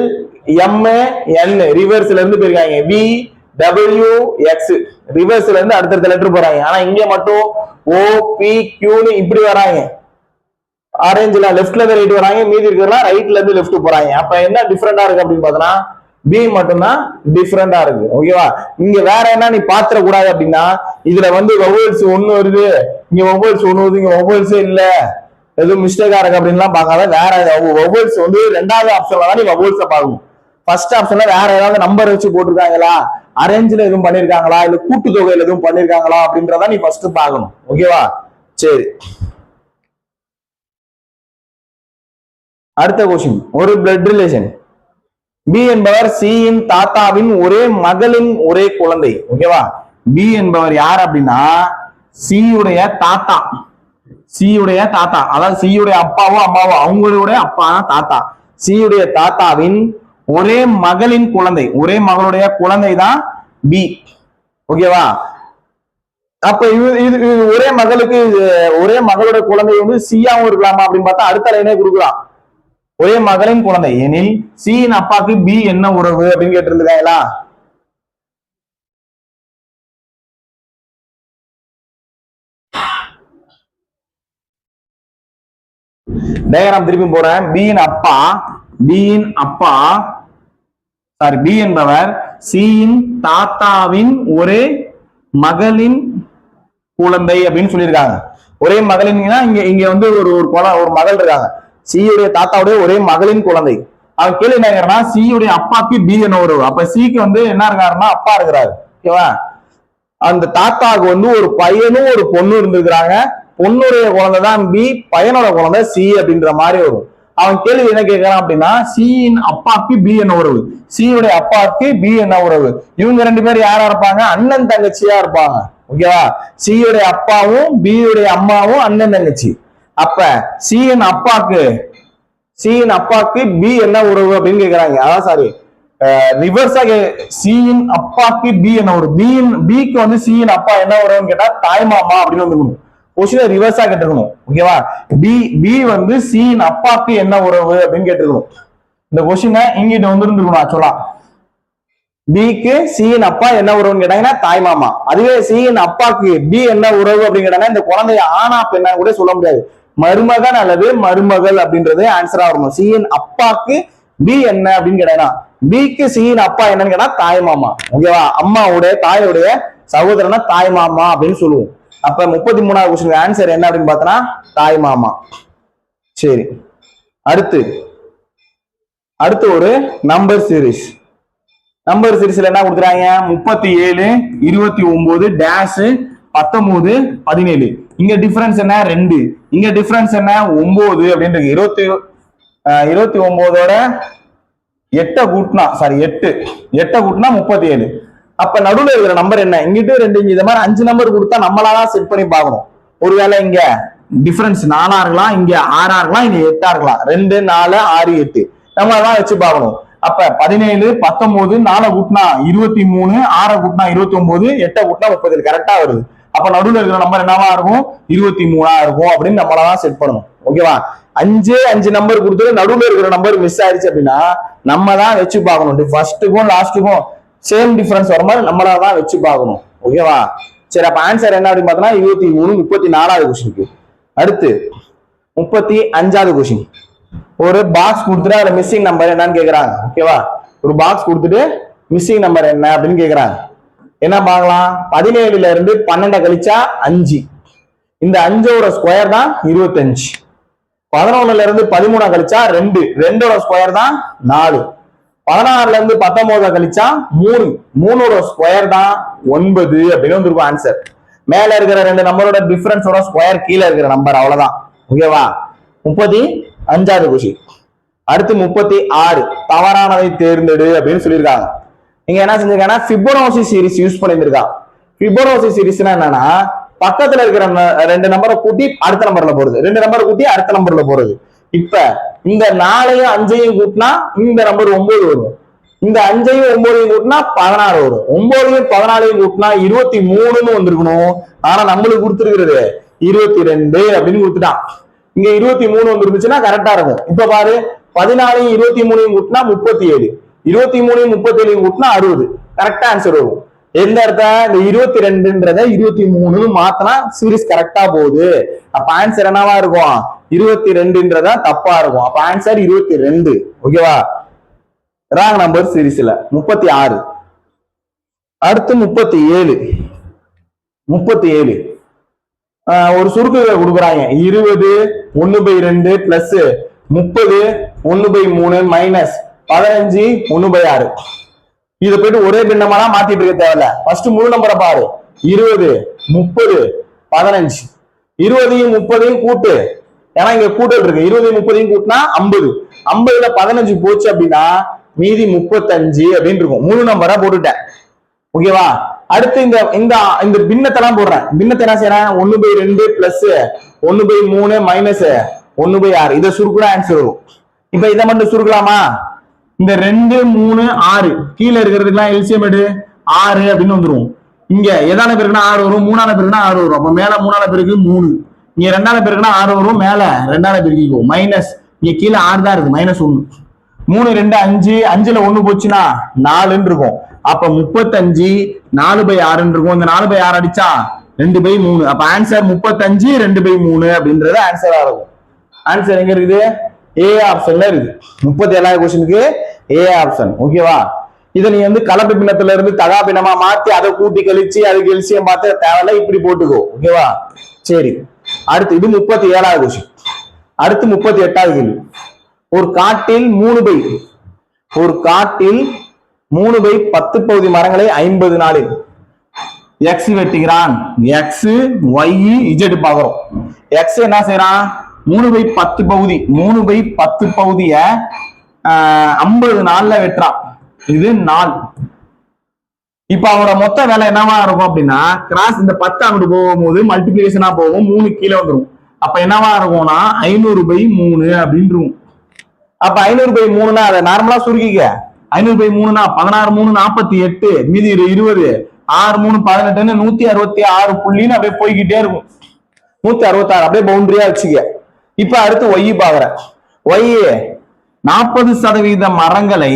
எம் என் ரிவர்ஸ்ல இருந்து போயிருக்காங்க. வி டபிள்யூ எக்ஸ் ரிவர்ஸ்ல இருந்து அடுத்தடுத்த லெட்டர் போறாங்க. ஆனா இங்க மட்டும் ஓ பி கியூன்னு இப்படி வராங்க. ஆரஞ்சுல லெஃப்ட்ல இருந்து ரைட் வராங்க, மீதி இருக்கிறதெல்லாம் ரைட்ல இருந்து லெஃப்ட் போறாங்க. அப்ப என்ன டிஃபரெண்டா இருக்கு அப்படின்னு பார்த்தோம்னா பி மட்டும்தான் டிஃபரெண்டா இருக்கு. ஓகேவா? இங்க வேற என்ன நீ பாத்திர கூடாது அப்படின்னா இதுல வந்து வவல்ஸ் ஒண்ணு வருது, இங்க வவல்ஸ் ஒண்ணு வருது, இங்க வவல்ஸே இல்ல, எதுவும் மிஸ்டேக்கா இருக்கு அப்படின்லாம் பார்க்காத. வேற வவல்ஸ் வந்து ரெண்டாவது ஆப்ஷன்ல தான் நீ வவல்ஸ பார்க்கணும். ஃபர்ஸ்ட் ஆப்ஷன்ல வேற ஏதாவது நம்பர் வச்சு போட்டிருக்காங்களா, அரேஞ்சில் எதுவும் பண்ணிருக்காங்களா, இல்ல கூட்டுத்தொகையில எதுவும் பண்ணிருக்காங்களா அப்படின்றத நீ ஃபர்ஸ்ட் பார்க்கணும். ஓகேவா? சரி, அடுத்த கொஸ்டின். ஒரு பிளட் ரிலேஷன். பி என்பவர் சியின் தாத்தாவின் ஒரே மகளின் ஒரே குழந்தை. ஓகேவா? பி என்பவர் யார் அப்படின்னா சியுடைய தாத்தா, சியுடைய தாத்தா, அதாவது சியுடைய அப்பாவோ அம்மாவோ அவங்களுடைய அப்பா தாத்தா. சியுடைய தாத்தாவின் ஒரே மகளின் குழந்தை, ஒரே மகளுடைய குழந்தை தான் பி. ஓகேவா? அப்ப இது ஒரே மகளுக்கு ஒரே மகளோட குழந்தை வந்து சியாவும் இருக்கலாமா அப்படின்னு பார்த்தா அடுத்த லைனே கொடுக்கலாம். ஒரே மகளின் குழந்தை எனில் சியின் அப்பாக்கு பி என்ன உறவு அப்படின்னு கேட்டிருந்தாங்களா? டயக்ராம் திருப்பி போறேன். பி என்பவர் சியின் தாத்தாவின் ஒரே மகளின் குழந்தை அப்படின்னு சொல்லியிருக்காங்க. ஒரே மகளின் இங்க இங்க வந்து ஒரு மகள் இருக்காங்க. சியுடைய தாத்தாவுடைய ஒரே மகளின் குழந்தை. அவன் கேள்வி என்ன கேக்குறான்னா சியுடைய அப்பாக்கு பி என்ன உறவு. அப்ப சிக்கு வந்து என்ன இருக்காருன்னா அப்பா இருக்கிறாரு. ஓகேவா? அந்த தாத்தாவுக்கு வந்து ஒரு பையனும் ஒரு பொண்ணு இருந்திருக்கிறாங்க. பொண்ணுடைய குழந்தை தான் பி, பையனோட குழந்தை சி அப்படின்ற மாதிரி வரும். அவன் கேள்வி என்ன கேட்கறான் அப்படின்னா சியின் அப்பாக்கு பி என்ன உறவு, சியுடைய அப்பாவுக்கு பி என்ன உறவு. இவங்க ரெண்டு பேரும் யாரா இருப்பாங்க? அண்ணன் தங்கச்சியா இருப்பாங்க. ஓகேவா? சியுடைய அப்பாவும் பியுடைய அம்மாவும் அண்ணன் தங்கச்சி. அப்ப சியின் அப்பாக்கு பி என்ன உறவு அப்படின்னு கேக்குறாங்க. அதான் சாரி ரிவர்ஸா சியின் அப்பாக்கு பி என்ன உறவு, பிக்கு வந்து சியின் அப்பா என்ன உறவுன்னு கேட்டா தாய்மாமா அப்படின்னு வந்துக்கணும். கொஸ்டினை ரிவர்ஸா கேட்டிருக்கணும். ஓகேவா, பி வந்து சியின் அப்பாக்கு என்ன உறவு அப்படின்னு கேட்டிருக்கணும். இந்த கொஸ்டினை இங்கிட்ட வந்துருந்துருக்கணும். ஆக்சுவலா பிக்கு சியின் அப்பா என்ன உறவுன்னு கேட்டாங்கன்னா தாய் மாமா. அதுவே சியின் அப்பாக்கு பி என்ன உறவு அப்படின்னு கேட்டாங்கன்னா இந்த குழந்தைய ஆனா பெண்ணா கூட சொல்ல முடியாது, மருமகன் அல்லது மருமகள் அப்படின்றது ஆன்சரா வரணும். சியின் அப்பாக்கு பி என்ன அப்படின்னு கேட்டாங்கன்னா பிக்கு சியின் அப்பா என்னன்னு கேட்டா தாய் மாமா. ஓகேவா, அம்மாவுடைய தாயோடைய சகோதரனா தாய் மாமா அப்படின்னு சொல்லுவோம். அப்ப 33வது கொஸ்டின் ஆன்சர் என்ன அப்படின்னு பார்த்தோன்னா தாய் மாமா. சரி, அடுத்து ஒரு நம்பர் சீரிஸ்ல என்ன கொடுக்குறாங்க, 37 29 டேஷ் 19 17. இங்க டிஃபரன்ஸ் என்ன 2, இங்க டிஃபரன்ஸ் என்ன 9 அப்படின்றது. 29ஓட 8 கூட்டினா 37. அப்ப நடுவுல இருக்கிற நம்பர் என்ன, இங்கிட்டு 2 இந்த மாதிரி 5 நம்பர் கொடுத்தா நம்மளாதான் செட் பண்ணி பார்க்கணும். ஒருவேளை இங்க டிஃபரன்ஸ் 4 இருக்கலாம், இங்க 6 இருக்கலாம், இங்க 8 இருக்கலாம். 2 4 6 8 நம்மளாதான் வச்சு பார்க்கணும். அப்ப 17 19 4 கூட்டினா 23, 6 கூட்டினா 29, 8 கூட்டினா 30 கரெக்டா வருது. அப்ப நடுவுல இருக்கிற நம்பர் என்னவா இருக்கும் 23 இருக்கும் அப்படின்னு நம்மளாதான் செட் பண்ணணும். ஓகேவா, 5 நம்பர் கொடுத்துட்டு நடுவுல இருக்கிற நம்பர் மிஸ் ஆயிடுச்சு அப்படின்னா நம்ம தான் வச்சு பார்க்கணும். ஃபர்ஸ்ட்டுக்கும் லாஸ்ட்டுக்கும் சேம் டிஃபரன்ஸ் வர மாதிரி நம்மளாதான் வச்சு பார்க்கணும். ஓகேவா, சரி அப்ப ஆன்சர் என்ன அப்படின்னு பார்த்தோம்னா 23. 34வது கொஸ்டினுக்கு அடுத்து 35வது கொஸ்டின். ஒரு பாக்ஸ் கொடுத்துட்டு அதுல மிஸ்ஸிங் நம்பர் என்னன்னு கேக்குறாங்க. ஓகேவா, ஒரு பாக்ஸ் கொடுத்துட்டு மிஸ்ஸிங் நம்பர் என்ன அப்படின்னு கேக்குறாங்க. என்ன பார்க்கலாம், 17ல இருந்து 12 கழிச்சா 5, இந்த 5ஓட ஸ்கொயர் தான் 25. 11ல இருந்து 13 கழிச்சா 2, 2ஓட ஸ்கொயர் தான் 4. 16ல இருந்து 19 கழிச்சா 3, 3ஓட ஸ்கொயர் தான் 9 அப்படின்னு வந்துருக்கும் ஆன்சர். மேல இருக்கிற 2 நம்பரோட டிஃபரன்ஸோட ஸ்கொயர் கீழே இருக்கிற நம்பர், அவ்வளவுதான். ஓகேவா, 35வது கொஸ்டின். அடுத்து 36 தவறானதை தேர்ந்தெடு அப்படின்னு சொல்லியிருக்காங்க. இங்க என்ன செஞ்சிருக்காங்கன்னா ஃபிபோனாச்சி சீரிஸ் யூஸ் பண்ணியிருக்காங்க. ஃபிபோனாச்சி சீரிஸ்னா என்னன்னா பக்கத்துல இருக்கிற 2 நம்பரை கூட்டி அடுத்த நம்பர்ல போறது, 2 நம்பரை கூட்டி அடுத்த நம்பர்ல போறது. இப்ப இந்த 4ஐயும் 5ஐயும் கூட்டினா இந்த நம்பர் 9 வரும், இந்த 5ஐயும் 9ஐயும் கூட்டினா 16 வரும், 9ஐயும் 14ஐயும் கூட்டினா 23ன்னு வந்திருக்கணும். ஆனா நம்மளுக்கு கொடுத்துருக்கிறது 22 அப்படின்னு கொடுத்துட்டான். இங்க 23 வந்துருந்துச்சுன்னா கரெக்டா இருக்கும். இப்ப பாரு 14ஐயும் 23ஐயும் கூட்டினா 37, 23ஐயும் 37ஐயும் கூட்டினா 60. கரெக்டா ஆன்சர் வரும். எந்த இடத்த இந்த 22ன்றத 23 மாத்தினா சீரிஸ் கரெக்டா போகுது. அப்ப ஆன்சர் என்னவா இருக்கும் 22ன்றதா தப்பா இருக்கும். அப்ப ஆன்சர் 22. ஓகேவா, ராங் நம்பர் சீரிஸ்ல 36. அடுத்து 37 ஒரு சுருக்குகளை கொடுக்குறாங்க. 20 1/2 பிளஸ் 30 1/3 மைனஸ் 15 1/6. இதை போயிட்டு ஒரே பின்னமெல்லாம் மாத்திட்டு இருக்க தேவையில்ல. ஃபர்ஸ்ட் முழு நம்பரை பாரு, 20 30 15. 20ஐயும் 30ஐயும் கூட்டு, ஏன்னா இங்க கூட்டல் இருக்கு. 20ஐயும் 30ஐயும் கூட்டினா 50, 50ல 15 போச்சு அப்படின்னா மீதி 35 அப்படின்னு இருக்கும். முழு நம்பரா போட்டுட்டேன். ஓகேவா, அடுத்து இந்த பின்னத்தெல்லாம் போடுறேன். பின்னத்தை என்ன செய்யறேன் 1/2 பிளஸ் 1/3 மைனஸ் 1/6. இதை சுருக்குனா ஆன்சர் வரும். இப்ப இதை மட்டும் சுருக்கலாமா, இந்த 2 3 6 கீழே இருக்கிறதுக்கெல்லாம் எல்சிஎம் எடு 6 அப்படின்னு வந்துரும். இங்க எதான பேருக்குன்னா 6 வரும், 3ஆன பேருக்குன்னா 6 வரும். அப்ப மேல 3ஆன பேருக்கு 3, இங்க 2ஆன பேருக்குன்னா 6 வரும், மேல 2ஆன பேருக்கு மைனஸ், இங்க கீழே 6 தான் இருக்கு, -1. 3 2 5, 5ல 1 போச்சுன்னா 4ன்னு இருக்கும். அப்ப 35 4/6 இருக்கும். இந்த 4/6 அடிச்சா 2/3. அப்ப ஆன்சர் 35 2/3 அப்படின்றது ஆன்சரா இருக்கும். ஆன்சர் எங்க இருக்குது, ஏ ஆப்ஷன்ல இருக்கு. 37வது கொஸ்டினுக்கு ஏ ஆப்ஷன். ஓகேவா, இதை நீ வந்து கலப்பு பின்னத்துல இருந்து தகா பின்னமா மாத்தி அதை கூட்டி கழிச்சு அதுக்கு எல்சியம் பார்த்து தேவையில்ல, இப்படி போட்டுக்கோ. ஓகேவா, சரி. அடுத்து இது 37வது கொஸ்டின். அடுத்து 38வது கேள்வி. ஒரு காட்டில் 3/10 பகுதி மரங்களை 50 நாளில் எக்ஸ் வெட்டுகிறான். எக்ஸ் ஒய் இஜெட் பாக்குறோம். எக்ஸ் என்ன செய்யறான் 3/10 பகுதி, 3/10 பகுதிய 50 நாள்ல வெட்டுறான். இது நாள். இப்ப அவனோட மொத்த வேலை என்னவா இருக்கும் அப்படின்னா கிராஸ் இந்த 10 அங்கிட்டு போகும்போது மல்டிபிளிகேஷனா போகும், 3 கீழே வந்துடும். அப்ப என்னவா இருக்கும்னா 500/3 அப்படின்னு இருக்கும். அப்ப 500/3னா அதை நார்மலா சுருக்கிக்க. 500/3னா 16 3 48, மீதி 20, 6 3 18, 166 புள்ளின்னு அப்படியே போய்கிட்டே இருக்கும். 166 அப்படியே பவுண்டரியா வச்சுக்க. இப்ப அடுத்து ஒய் பாக்குறேன். ஒய் 40% மரங்களை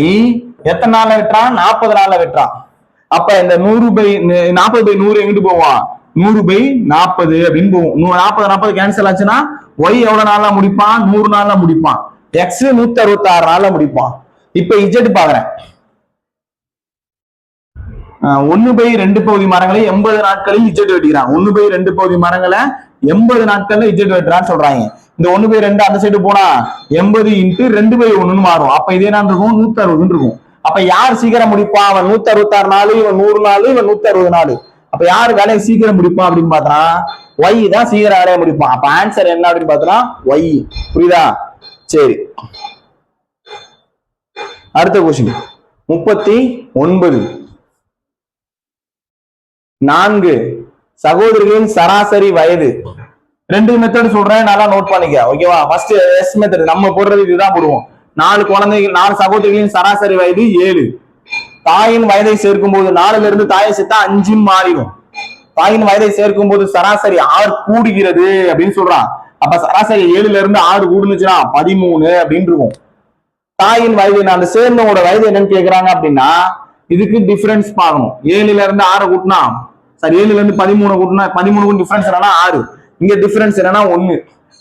எத்தனை நாள்ல வெட்டுறான்? 40 நாள்ல வெட்டுறான். அப்ப இந்த 40/100 எங்கிட்டு போவான்? 100/40 அப்படின்னு போகும். 40 கேன்சல் ஆச்சுன்னா ஒய் எவ்வளவு நாள்ல முடிப்பான்? 100 நாள்ல முடிப்பான். எக்ஸ் 166 நாள்ல முடிப்பான். இப்ப இஜெட் பாக்குறேன். 1/2 பகுதி மரங்களை 80 நாட்களில் இஜெட் வெட்டிக்கிறான். 1/2 பகுதி மரங்களை 80 நாட்கள்ல இஜெட் வெட்டுறான்னு சொல்றாங்க. இந்த 1/2 அந்த சைடு போனா 80 × 2/1 மாறும். அப்ப இதே நான் இருக்கும் 160 இருக்கும். அப்ப யார் சீக்கிரம் முடிப்பான்? அவன் 166 நாள், இவன் 100 நாள், இவன் 160 நாள். அப்ப யார் வேலையை சீக்கிரம் முடிப்பான் அப்படின்னு பார்த்தா ஒய் தான் சீக்கிரம் வேலையை முடிப்பான். அப்ப ஆன்சர் என்ன அப்படின்னு பார்த்தா ஒய். புரியுதா? சரி, அடுத்த கொஸ்டின் 39. 4 சகோதரிகளின் சராசரி வயது. 2 மெத்தட் சொல்றேன், நல்லா நோட் பண்ணிக்க. ஓகேவா? ஃபர்ஸ்ட் எஸ் மெத்தட் நம்ம போடுறது இதுதான் போடுவோம். 4 குழந்தைகள், 4 சகோதரிகளின் சராசரி வயது 7. தாயின் வயதை சேர்க்கும் போது 4ல இருந்து தாயை சேர்த்தா 5 மாறிடும். தாயின் வயதை சேர்க்கும் போது சராசரி 6 கூடுகிறது அப்படின்னு சொல்றான். அப்ப சராசரி 7ல இருந்து 6 கூடுனுச்சுன்னா 13 அப்படின்னு இருக்கும். தாயின் வயது அந்த சேர்ந்தவங்களோட வயது என்னன்னு கேக்குறாங்க அப்படின்னா இதுக்கு டிஃபரன்ஸ் பார்க்கணும். 7ல இருந்து 6 கூட்டினா, சரி 7ல இருந்து 13 கூட்டினா 13க்கும் டிஃபரன்ஸ் என்னன்னா 6. இங்க டிஃபரன்ஸ் என்னன்னா 1.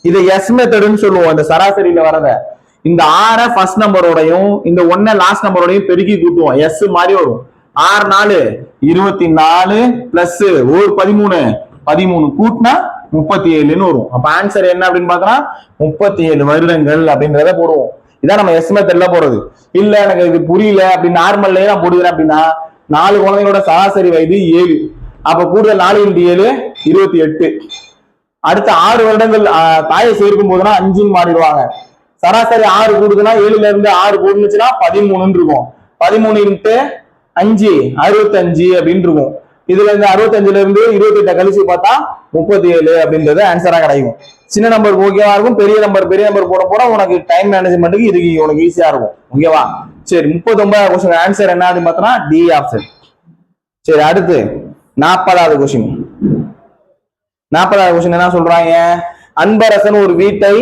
இதை எஸ் மெத்தட்னு சொல்லுவோம். இந்த சராசரியில வரத இந்த 6 ஃபர்ஸ்ட் நம்பரோடையும் இந்த 1 லாஸ்ட் நம்பரோடையும் பெருக்கி கூட்டுவோம். எஸ் மாதிரி வரும். 6 4 24 பிளஸ் 13 கூட்டினா 37ன்னு வரும். அப்ப ஆன்சர் என்ன அப்படின்னு பார்த்தோம்னா 37 வருடங்கள் அப்படின்றத போடுவோம். இதான் நம்ம எஸ் மெத்தட்ல போறது. இல்ல எனக்கு இது புரியல அப்படின்னு நார்மல்லே நான் போடுகிறேன் அப்படின்னா 4 குழந்தைங்களோட சராசரி வயது 7. அப்ப கூடுதல் 4 × 7 28. அடுத்த 6 வருடங்கள் தாயை சேர்க்கும் போதுனா 5 மாறிடுவாங்க. சராசரி 6 கூடுதுன்னா 7ல இருந்து 6 கூடுனுச்சுன்னா 13 இருக்கும். 13 × 5 65 அப்படின்னு இருக்கும். இதுல இருந்து 65ல இருந்து 28 கழிச்சு பார்த்தா 37 அப்படின்றது ஆன்சரா கிடைக்கும். சின்ன நம்பர் ஓகேவா இருக்கும். பெரிய நம்பர் போட போட உனக்கு டைம் மேனேஜ்மெண்ட்டுக்கு இதுக்கு உனக்கு ஈஸியா இருக்கும். ஓகேவா? சரி, 39வது கொஸ்டின் ஆன்சர் என்ன அப்படின்னு பார்த்தோம்னா டி ஆப்ஷன். சரி, அடுத்து 40வது கொஸ்டின். 40வது கொஸ்டின் என்ன சொல்றாங்க? அன்பரசன் ஒரு வீட்டை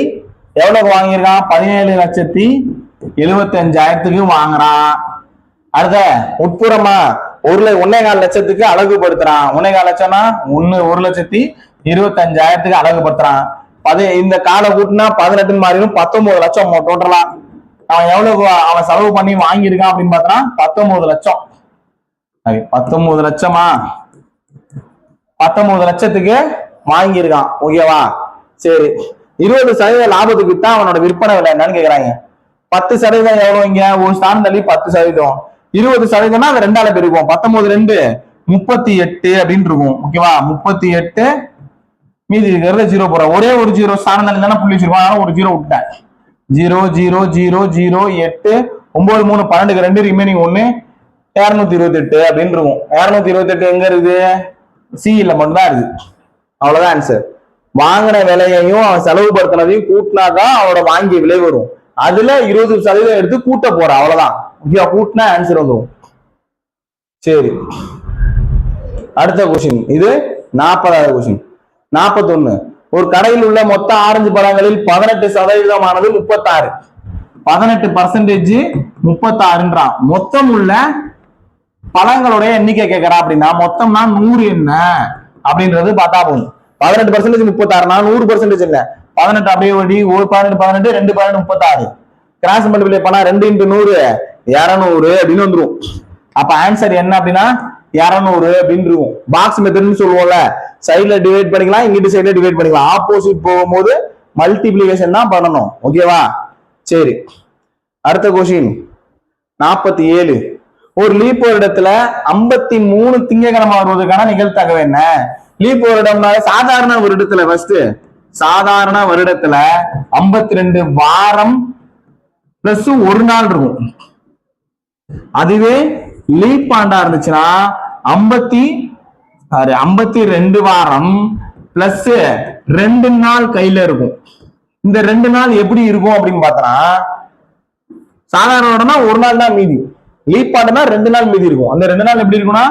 எவ்வளவு வாங்கியிருக்கான்? 17,75,000 வாங்குறான். அடுத்த உட்புறமா 1,4 லட்சத்துக்கு அழகுபடுத்துறான். 1,4 லட்சம்னா 1,25,000 அழகுபடுத்துறான். இந்த காலை கூட்டினா 18 மாறிடும். 19 லட்சம் டோட்டலா அவன் எவ்வளவு அவன் செலவு பண்ணி வாங்கியிருக்கான் அப்படின்னு பார்த்தா 19 லட்சம். 19 லட்சமா? 19 லட்சத்துக்கு வாங்கியிருக்கான். ஓகேவா? சரி, 20% லாபத்துக்கு தான் அவனோட விற்பனை விலை என்னன்னு கேக்குறாங்க. 10% எவ்வளவு? இங்க ஒரு ஸ்தானம் தள்ளி 10%. 20% அதை 2ஆல பெருக்கும். 19 2 38 அப்படின்னு இருக்கும். ஓகேவா? 38 மீதி இருக்கிறத 0 போற. ஒரே ஒரு 0 ஸ்தானம் தள்ளி தானே புள்ளி வச்சிருக்கோம். அதனால ஒரு 0 விட்டேன். 0 0 0 0 8 9 3 12 2 ரிமைனிங் 1 228 அப்படின்னு இருக்கும். 228 எங்க இருக்குது? சிஇல மட்டும் தான் இருக்கு. அவ்வளவுதான் ஆன்சர். வாங்கின விலையையும் அவன் செலவுபடுத்தினதையும் கூட்டினாதான் அவனோட வாங்கிய விலை வரும். அதுல 20% எடுத்து கூட்ட போற. அவ்வளவுதான். கூட்டினா ஆன்சர் வந்துடும். சரி, அடுத்த கொஸ்டின். இது 40வது கொஸ்டின். 41. ஒரு கடையில் உள்ள மொத்த ஆரஞ்சு பழங்களில் 18% 36. 18% 36ன்றான். மொத்தம் உள்ள பழங்களுடைய எண்ணிக்கை கேட்கறா அப்படின்னா மொத்தம்னா 100 என்ன அப்படின்றது பார்த்தா போகும். 18% 36னா 100% இல்ல. 18 அப்படியே ஓடி 18 18 2 18 36. கிராஸ் மல்டிப்ளை பண்ணா 2 × 100 200 அப்படின்னு வந்துரும். அப்ப ஆன்சர் என்ன அப்படின்னா 200 அப்படின்னு இருக்கும். பாக்ஸ் மெத்தட்னு சொல்லுவோம்ல, சைட்ல டிவைட் பண்ணிக்கலாம், இங்கிட்டு சைட்ல டிவைட் பண்ணிக்கலாம். ஆப்போசிட் போகும்போது மல்டிப்ளிகேஷன் தான் பண்ணணும். ஓகேவா? சரி, அடுத்த கொஸ்டின் 47. ஒரு லீப் வருடத்துல 53 திங்கட்கிழமை வருவதற்கான நிகழ்த்தகவு என்ன? லீப் வருடம்னால சாதாரண வருடத்துல சாதாரண வருடத்துல 52 வாரம் பிளஸ் ஒரு நாள் இருக்கும். அதுவே லீப் ஆண்டா இருந்துச்சுன்னா 52 வாரம் பிளஸ் 2 நாள் கையில இருக்கும். இந்த 2 நாள் எப்படி இருக்கும் அப்படின்னு பார்த்தோம்னா, சாதாரண ஒரு நாள் தான் மீதி. லீப் ஆண்டுனா 2 நாள் மீதி இருக்கும். அந்த 2 நாள் எப்படி இருக்கும்னா,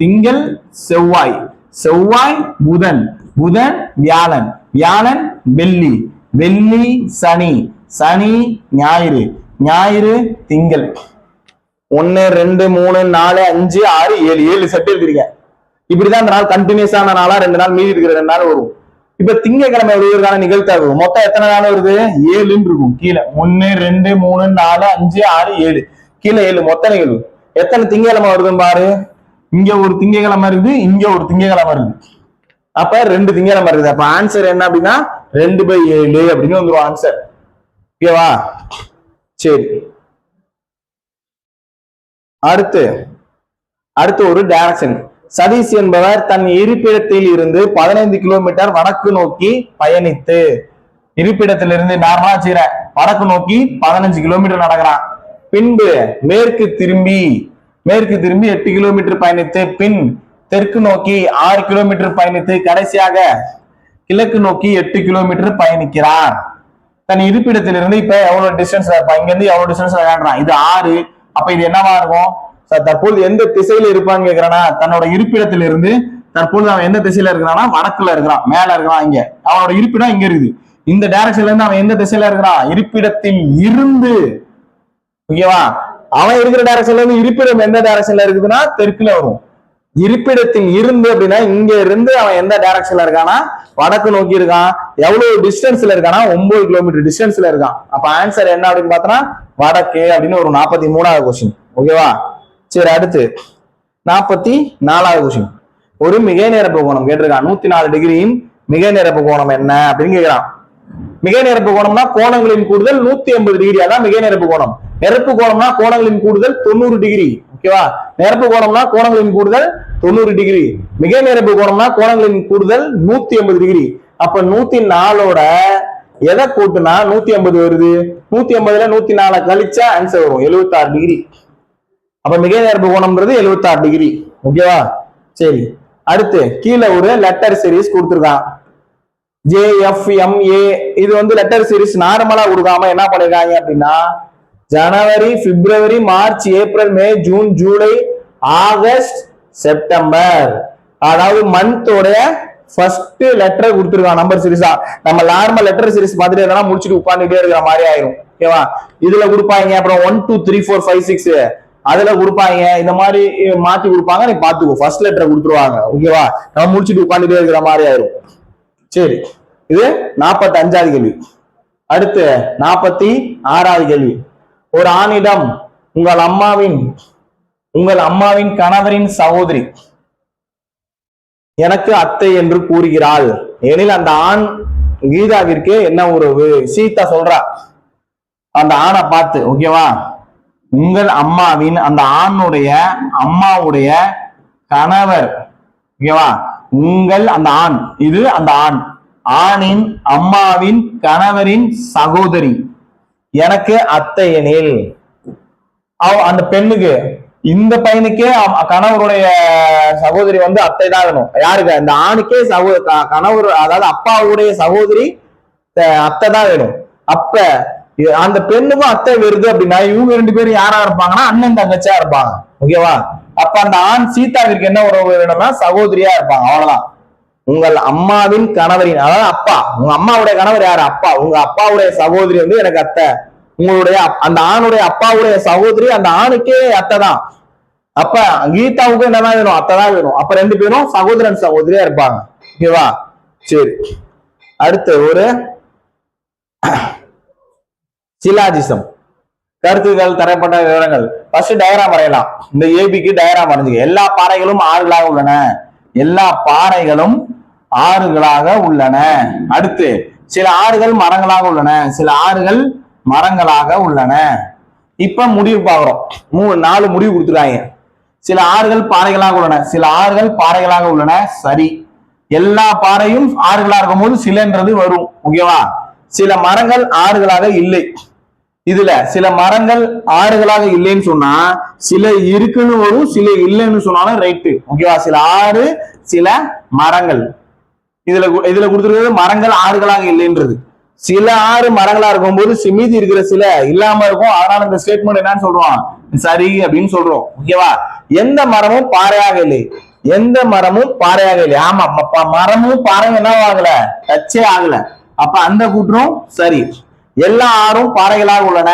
திங்கள் செவ்வாய், செவ்வாய் புதன், புதன் வியாழன், வியாழன் வெள்ளி, வெள்ளி சனி, சனி ஞாயிறு, ஞாயிறு திங்கள். 1 2 3 4 5 6 7 7 செட் எழுதிருக்கேன். இப்படிதான் இந்த நாள் கண்டினியூஸான நாளா 2 நாள் மீதி இருக்கிற 2 நாள் வரும். இப்ப திங்கக்கிழமை வருவதற்கான நிகழ்த்தாவு மொத்தம் எத்தனை நாள் வருது? 7 இருக்கும். கீழே 1 2 3 4 5 6 7, கீழே 7 மொத்த நிகழ்வு. எத்தனை திங்கக்கிழமை வருதுன்னு பாரு. இங்க ஒரு திங்கக்கிழமை இருக்குது, இங்க ஒரு திங்கக்கிழமை இருக்குது. அப்ப 2 திங்கக்கிழமை இருக்குது. அப்ப ஆன்சர் என்ன அப்படின்னா 2/7 அப்படின்னு வந்துடும் ஆன்சர். ஓகேவா? சரி, அடுத்து ஒரு டைரக்ஷன். சதீஷ் என்பவர் தன் இருப்பிடத்தில் இருந்து 15 கிலோமீட்டர் வடக்கு நோக்கி பயணித்து, இருப்பிடத்திலிருந்து நார்மலா செய்யற வடக்கு நோக்கி 15 கிலோமீட்டர் நடக்கிறான். பின்பு மேற்கு திரும்பி 8 கிலோமீட்டர் பயணித்து, பின் தெற்கு நோக்கி 6 கிலோமீட்டர் பயணித்து, கடைசியாக கிழக்கு நோக்கி 8 கிலோமீட்டர் பயணிக்கிறார். தன் இருப்பிடத்திலிருந்து இப்ப எவ்வளவு டிஸ்டன்ஸ்ல இருப்பான்? இங்க இருந்து எவ்வளவு டிஸ்டன்ஸ்ல காட்டுறான்? இது 6. அப்ப இது என்னவா இருக்கும்? தற்போது எந்த திசையில இருப்பான்னு கேக்குறானா, தன்னோட இருப்பிடத்திலிருந்து தற்போது அவன் எந்த திசையில இருக்கிறான்னா வடக்குல இருக்கிறான், மேல இருக்கிறான். இங்க அவனோட இருப்பிடம் இங்க இருக்குது. இந்த டைரக்ஷன்ல இருந்து அவன் எந்த திசையில இருக்கிறான்? இருப்பிடத்தில் இருந்து. ஓகேவா? அவன் இருக்கிற டைரக்ஷன்ல இருந்து இருப்பிடம் எந்த டைரக்ஷன்ல இருக்குதுன்னா தெற்குல வரும். இருப்பிடத்தில் இருந்து அப்படின்னா இங்க இருந்து அவன் எந்த டைரக்ஷன்ல இருக்கானா வடக்கு நோக்கி இருக்கான். எவ்வளவு டிஸ்டன்ஸ்ல இருக்கானா 9 கிலோமீட்டர் டிஸ்டன்ஸ்ல இருக்கான். அப்ப ஆன்சர் என்ன அப்படின்னு பார்த்தோம்னா வடக்கு அப்படின்னு ஒரு 43வது கொஸ்டின். ஓகேவா? சரி, அடுத்து 44வது கொஸ்டின். ஒரு மிகை நிரப்பு கோணம் கேட்டிருக்கான். 104 டிகிரியின் மிகை நிரப்பு கோணம் என்ன அப்படின்னு கேட்கிறான். மிகை நிரப்பு கோணம்னா கோணங்களின் கூடுதல் 180 டிகிரி, அதான் மிகை நிரப்பு கோணம். நிரப்பு கோணம்னா கோணங்களின் கூடுதல் 90 டிகிரி. ஓகேவா? நிரப்பு கோணம்னா கோணங்களின் கூடுதல் 90 டிகிரி. மிகை நிரப்பு கோணம்னா கோணங்களின் கூடுதல் 180 டிகிரி. அப்ப 104ஓட எதை கூட்டுனா 180 வருது? 180ல 104 கழிச்சா ஆன்சர் வரும் 76 டிகிரி. அப்ப மிகை நிரப்பு கோணம்ன்றது 76 டிகிரி. ஓகேவா? சரி, அடுத்து கீழே ஒரு லெட்டர் சீரிஸ் கொடுத்துருக்கான். JFMA. இது வந்து லெட்டர் சீரிஸ் நார்மலா கொடுக்காம என்ன பண்ணிருக்காங்க அப்படின்னா, ஜனவரி, பிப்ரவரி, மார்ச், ஏப்ரல், மே, ஜூன், ஜூலை, ஆகஸ்ட், செப்டம்பர், அதாவது மந்தோட ஃபர்ஸ்ட் லெட்டர் கொடுத்துருக்கான் நம்பர் சீரிஸா. நம்ம நார்மல் லெட்டர் சீரிஸ் மாதிரி எதனா முடிச்சுட்டு உட்காந்துட்டே இருக்கிற மாதிரி ஆயிரும். ஓகேவா? இதுல கொடுப்பாங்க. அப்புறம் 1 2 3 4 5 6 அதுல கொடுப்பாங்க. இந்த மாதிரி மாத்தி கொடுப்பாங்க. நீ பாத்துக்கோ, ஃபர்ஸ்ட் லெட்டர் கொடுத்துருவாங்க. ஓகேவா? நம்ம முடிச்சுட்டு உட்காந்துட்டே இருக்கிற மாதிரி ஆயிரும். சரி, இது 45வது கேள்வி. அடுத்து 46வது கேள்வி. ஒரு ஆணிடம் உங்கள் அம்மாவின் கணவரின் சகோதரி எனக்கு அத்தை என்று கூறுகிறாள் எனில் அந்த ஆண் கீதாவிற்கு என்ன உறவு? சீதா சொல்றா அந்த ஆணை பார்த்து. ஓகேவா? உங்கள் அம்மாவின், அந்த ஆணுடைய அம்மாவுடைய கணவர். ஓகேவா? உங்கள் அந்த ஆண், இது அந்த ஆண், ஆணின் அம்மாவின் கணவரின் சகோதரி எனக்கு அத்தை எனில், அந்த பெண்ணுக்கு, இந்த பையனுக்கே கணவருடைய சகோதரி வந்து அத்தை தான் வேணும். யாருக்கு? இந்த ஆணுக்கே கணவர், அதாவது அப்பாவுடைய சகோதரி அத்தை தான் வேணும். அப்ப அந்த பெண்ணுக்கும் அத்தை வருது அப்படின்னா இவங்க 2 பேரும் யாரா இருப்பாங்கன்னா அண்ணன் தங்கச்சியா இருப்பாங்க. ஓகேவா? அப்ப அந்த ஆண் சீதாவிற்கு என்ன உறவு வேணும்னா சகோதரியா இருப்பாங்க. அவ்வளவுதான். உங்கள் அம்மாவின் கணவரின், அதாவது அப்பா, உங்க அம்மாவுடைய கணவர் யாரு? அப்பா. உங்க அப்பாவுடைய சகோதரி வந்து எனக்கு அத்தை. உங்களுடைய அந்த ஆணுடைய அப்பாவுடைய சகோதரி அந்த ஆணுக்கே அத்தை தான். அப்ப கீதாவுக்கு என்னதான் வேணும்? அத்தை தான் வேணும். அப்ப 2 பேரும் சகோதரன் சகோதரியா இருப்பாங்க. ஓகேவா? சரி, அடுத்து ஒரு சிலாஜிசம். கருத்துக்கள், தரப்பட்ட விவரங்கள். ஃபர்ஸ்ட் டயக்ராம் வரையலாம். இந்த ஏபிக்கு டயக்ராம் வரைஞ்சுக்க. எல்லா பாறைகளும் ஆறுகளாக உள்ளன. எல்லா பாறைகளும் ஆறுகளாக உள்ளன. அடுத்து சில ஆறுகள் மரங்களாக உள்ளன, சில ஆறுகள் மரங்களாக உள்ளன. இப்ப முடிவு பாக்குறோம். 4 முடிவு கொடுத்துருக்காங்க. சில ஆறுகள் பாறைகளாக உள்ளன, சில ஆறுகள் பாறைகளாக உள்ளன. சரி, எல்லா பாறையும் ஆறுகளா இருக்கும் போது சிலன்றது வரும். ஓகேவா? சில மரங்கள் ஆறுகளாக இல்லை. இதுல சில மரங்கள் ஆறுகளாக இல்லைன்னு சொன்னா சில இருக்குன்னு வரும், சில இல்லைன்னு சொன்னாலும் ரைட்டு. ஓகேவா? சில ஆறு, சில மரங்கள். இதுல கொடுத்துருக்கிறது மரங்கள் ஆறுகளாக இல்லைன்றது. சில ஆறு மரங்களா இருக்கும்போது மீதி இருக்கிற சில இல்லாம இருக்கும். அதனால இந்த ஸ்டேட்மெண்ட் என்னன்னு சொல்றோம், சரி அப்படின்னு சொல்றோம். ஓகேவா? எந்த மரமும் பாறையாக இல்லை, எந்த மரமும் பாறையாக இல்லை. ஆமா, மரமும் பாறையும் என்ன ஆகல, டச்சே ஆகல. அப்ப அந்த கூற்றும் சரி. எல்லா ஆறும் பாறைகளாக உள்ளன,